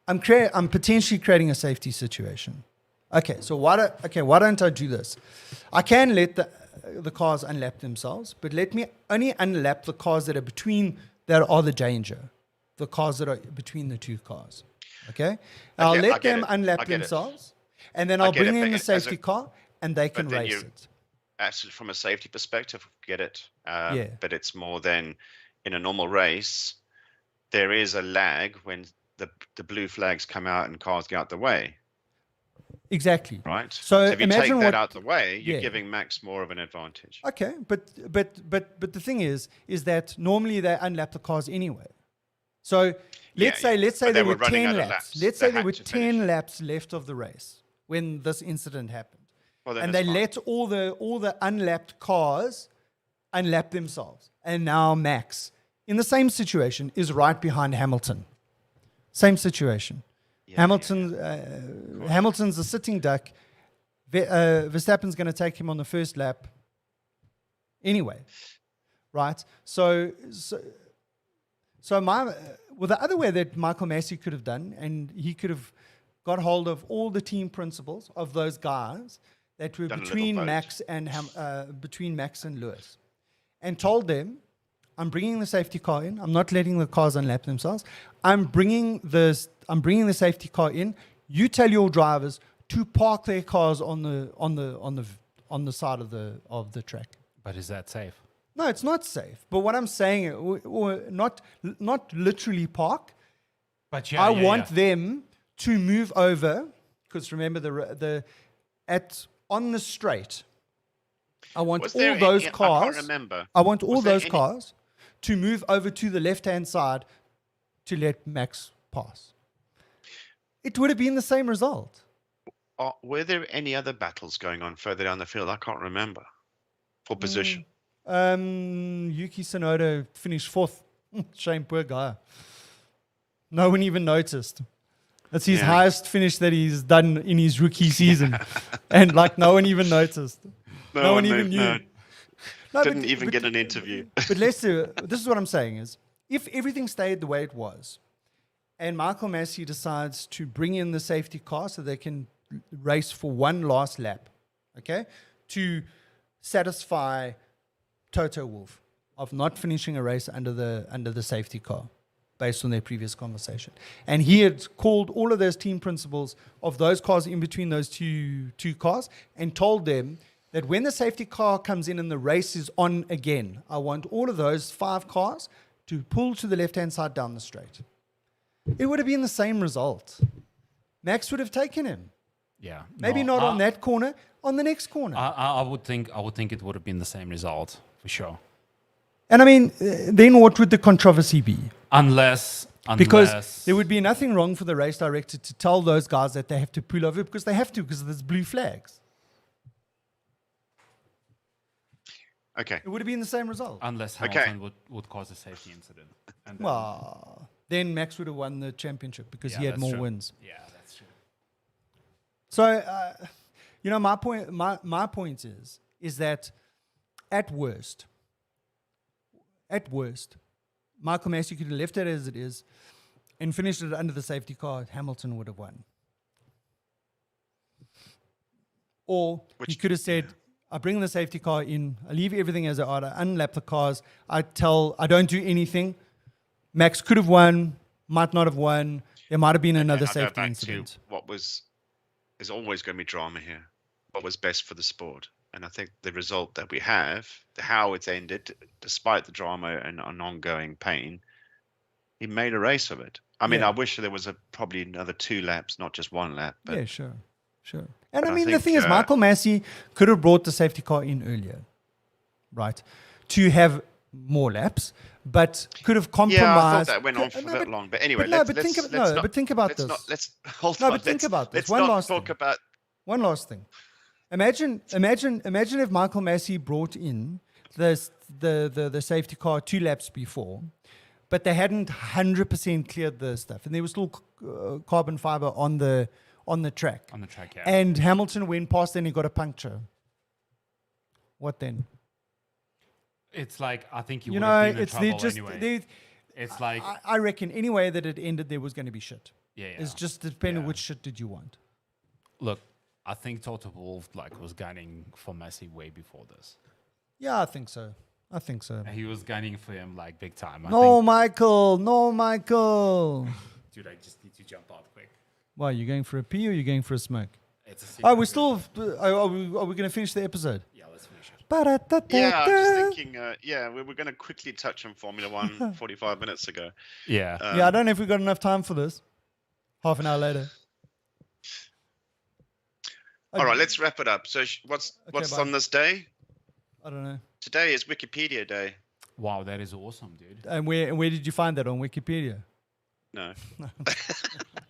Speaker 2: I'm potentially creating a safety situation. Okay, so why don't I do this? I can let the cars unlap themselves, but let me only unlap the cars that are the danger, the cars that are between the 2 cars. Okay? I'll let them unlap themselves, and then I'll bring in the safety car, and they can race it.
Speaker 1: Actually, from a safety perspective, get it. But it's more than in a normal race, there is a lag when the blue flags come out and cars get out the way.
Speaker 2: Exactly.
Speaker 1: Right.
Speaker 2: So
Speaker 1: if you
Speaker 2: imagine
Speaker 1: take that out the way, you're giving Max more of an advantage.
Speaker 2: Okay, but the thing is that normally they unlap the cars anyway. So let's say there were 10 laps. Let's say there were 10 laps left of the race when this incident happened.
Speaker 1: Well,
Speaker 2: and they let all the unlapped cars unlap themselves. And now Max, in the same situation, is right behind Hamilton. Same situation. Hamilton's a sitting duck. Verstappen's going to take him on the first lap anyway, right? So the other way that Michael Massey could have done, and he could have got hold of all the team principals of those guys that were
Speaker 1: Done a little
Speaker 2: between
Speaker 1: vote.
Speaker 2: Max and Lewis, and told them, "I'm bringing the safety car in. I'm not letting the cars unlap themselves. I'm bringing the safety car in. You tell your drivers to park their cars on the side of the track."
Speaker 3: But is that safe?
Speaker 2: No, it's not safe. But what I'm saying, or not literally park.
Speaker 3: But
Speaker 2: I want them to move over, because remember on the straight. I want
Speaker 1: Was
Speaker 2: all
Speaker 1: there
Speaker 2: those
Speaker 1: any-
Speaker 2: cars.
Speaker 1: I can't remember.
Speaker 2: I want all
Speaker 1: Was there
Speaker 2: those
Speaker 1: any-
Speaker 2: cars to move over to the left-hand side to let Max pass. It would have been the same result.
Speaker 1: Were there any other battles going on further down the field? I can't remember. For position.
Speaker 2: Yuki Tsunoda finished 4th. Shame, poor guy. No one even noticed. That's his highest finish that he's done in his rookie season. And no one even noticed. No one even knew. No,
Speaker 1: Didn't even get an interview.
Speaker 2: But this is what I'm saying is, if everything stayed the way it was, and Michael Massey decides to bring in the safety car so they can race for one last lap, okay, to satisfy Toto Wolff of not finishing a race under the safety car, based on their previous conversation. And he had called all of those team principals of those cars in between those two cars and told them that when the safety car comes in and the race is on again, I want all of those 5 cars to pull to the left-hand side down the straight. It would have been the same result. Max would have taken him.
Speaker 3: Yeah.
Speaker 2: Maybe not on that corner, on the next corner.
Speaker 3: I would think it would have been the same result for sure.
Speaker 2: And I mean, then what would the controversy be?
Speaker 3: Unless
Speaker 2: Because there would be nothing wrong for the race director to tell those guys that they have to pull over, because they have to, because there's blue flags.
Speaker 1: Okay.
Speaker 2: It would have been the same result.
Speaker 3: unless Hamilton would cause a safety incident. And then-
Speaker 2: Well, then Max would have won the championship because
Speaker 3: yeah,
Speaker 2: he had
Speaker 3: that's
Speaker 2: more
Speaker 3: true.
Speaker 2: wins.
Speaker 3: Yeah, that's true.
Speaker 2: So, my point is that at worst, Michael Massey could have left it as it is and finished it under the safety car. Hamilton would have won. Or he could have said, I bring the safety car in, I leave everything as it are, I unlap the cars, I don't do anything. Max could have won, might not have won. There might have been another
Speaker 1: And I'll go
Speaker 2: safety
Speaker 1: back
Speaker 2: incident.
Speaker 1: to there's always going to be drama here. What was best for the sport? And I think the result that we have, how it's ended, despite the drama and an ongoing pain, he made a race of it. I mean,
Speaker 2: Yeah.
Speaker 1: I wish there was probably another 2 laps, not just 1 lap. But
Speaker 2: Yeah, sure. And
Speaker 1: But
Speaker 2: I
Speaker 1: I
Speaker 2: mean, the
Speaker 1: think,
Speaker 2: thing is, Michael Massey could have brought the safety car in earlier, right, to have more laps, but could have compromised.
Speaker 1: yeah, I thought that went on for that long. But anyway,
Speaker 2: think about this.
Speaker 1: Let's hold
Speaker 2: No,
Speaker 1: on.
Speaker 2: but think about this.
Speaker 1: Let's
Speaker 2: One
Speaker 1: not
Speaker 2: last
Speaker 1: talk
Speaker 2: thing.
Speaker 1: about.
Speaker 2: One last thing. Imagine if Michael Massey brought in the safety car 2 laps before, but they hadn't 100% cleared the stuff, and there was still carbon fiber on the track.
Speaker 3: On the track, yeah.
Speaker 2: And Hamilton went past and he got a puncture. What then?
Speaker 3: It's like, I think
Speaker 2: You
Speaker 3: would
Speaker 2: know,
Speaker 3: have been in
Speaker 2: it's
Speaker 3: trouble
Speaker 2: they just
Speaker 3: anyway. It's like,
Speaker 2: I reckon any way that it ended, there was going to be shit.
Speaker 3: yeah.
Speaker 2: It's just depending
Speaker 3: Yeah.
Speaker 2: which shit did you want.
Speaker 3: Look, I think Toto Wolff was gunning for Massey way before this.
Speaker 2: Yeah, I think so.
Speaker 3: He was gunning for him big time.
Speaker 2: No, Michael.
Speaker 3: Dude, I just need to jump out quick.
Speaker 2: Why, you going for a pee or you going for a smoke?
Speaker 3: It's a
Speaker 2: Oh,
Speaker 3: secret.
Speaker 2: we're still. Are we going to finish the episode?
Speaker 3: Yeah, let's finish it.
Speaker 1: Yeah, I'm just thinking. We were going to quickly touch on Formula 1 45 minutes ago.
Speaker 3: Yeah.
Speaker 2: Yeah, I don't know if we've got enough time for this. Half an hour later.
Speaker 1: All right, let's wrap it up. So, what's
Speaker 2: bye.
Speaker 1: on this day?
Speaker 2: I don't know.
Speaker 1: Today is Wikipedia Day.
Speaker 3: Wow, that is awesome, dude.
Speaker 2: And where did you find that on Wikipedia?
Speaker 1: No.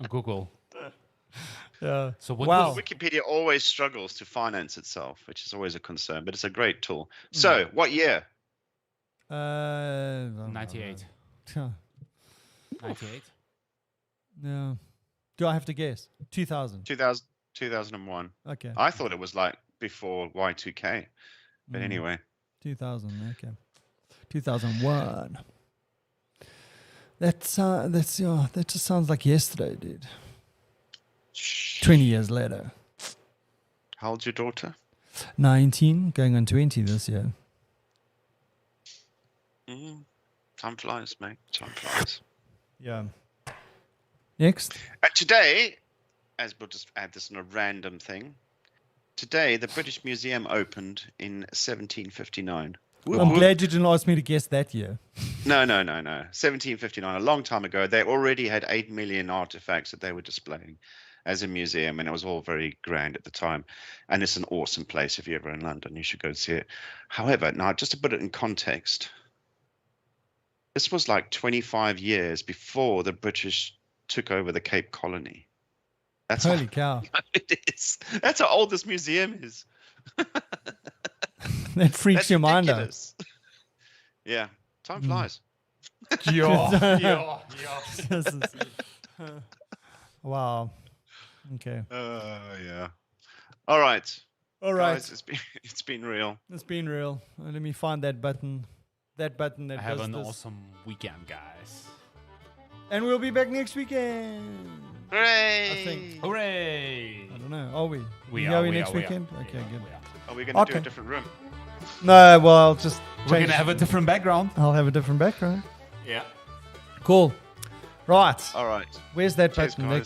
Speaker 3: Google.
Speaker 2: Yeah.
Speaker 3: So what
Speaker 2: Wow.
Speaker 3: was
Speaker 1: Wikipedia always struggles to finance itself, which is always a concern, but it's a great tool. So, what year?
Speaker 3: 98. 98?
Speaker 2: Yeah. Do I have to guess? 2000.
Speaker 1: 2001.
Speaker 2: Okay.
Speaker 1: I thought it was before Y2K. But anyway.
Speaker 2: 2000. Okay. 2001. That just sounds like yesterday, dude. 20 years later.
Speaker 1: How old's your daughter?
Speaker 2: 19, going on 20 this year.
Speaker 1: Time flies, mate. Time flies.
Speaker 2: Yeah. Next.
Speaker 1: And today, as we'll just add this on a random thing, today the British Museum opened in 1759.
Speaker 2: I'm glad you didn't ask me to guess that year.
Speaker 1: No. 1759, a long time ago. They already had 8 million artifacts that they were displaying as a museum, and it was all very grand at the time. And it's an awesome place. If you're ever in London, you should go and see it. However, now just to put it in context, this was like 25 years before the British took over the Cape Colony. That's
Speaker 2: Holy cow.
Speaker 1: It is. That's how old this museum is.
Speaker 2: That freaks your mind out.
Speaker 1: Yeah. Time flies.
Speaker 3: Yeah.
Speaker 2: Wow. Okay.
Speaker 1: Yeah. All right.
Speaker 2: Guys,
Speaker 1: it's been real.
Speaker 2: It's been real. Let me find that button. That button that
Speaker 3: Have
Speaker 2: does
Speaker 3: an
Speaker 2: this.
Speaker 3: awesome weekend, guys.
Speaker 2: And we'll be back next weekend.
Speaker 1: Hooray!
Speaker 2: I think.
Speaker 3: Hooray!
Speaker 2: I don't know. Are we?
Speaker 3: We
Speaker 2: Are
Speaker 3: are.
Speaker 2: we
Speaker 3: we
Speaker 2: next
Speaker 3: are, we
Speaker 2: weekend?
Speaker 3: are.
Speaker 2: Okay, good.
Speaker 1: Are we going to do
Speaker 2: Okay.
Speaker 1: a different room?
Speaker 2: No, well, I'll just
Speaker 3: We're
Speaker 2: change.
Speaker 3: gonna have a different background.
Speaker 2: I'll have a different background.
Speaker 3: Yeah.
Speaker 2: Cool. Right.
Speaker 1: All right.
Speaker 2: Where's that
Speaker 1: Cheers,
Speaker 2: button?
Speaker 1: guys.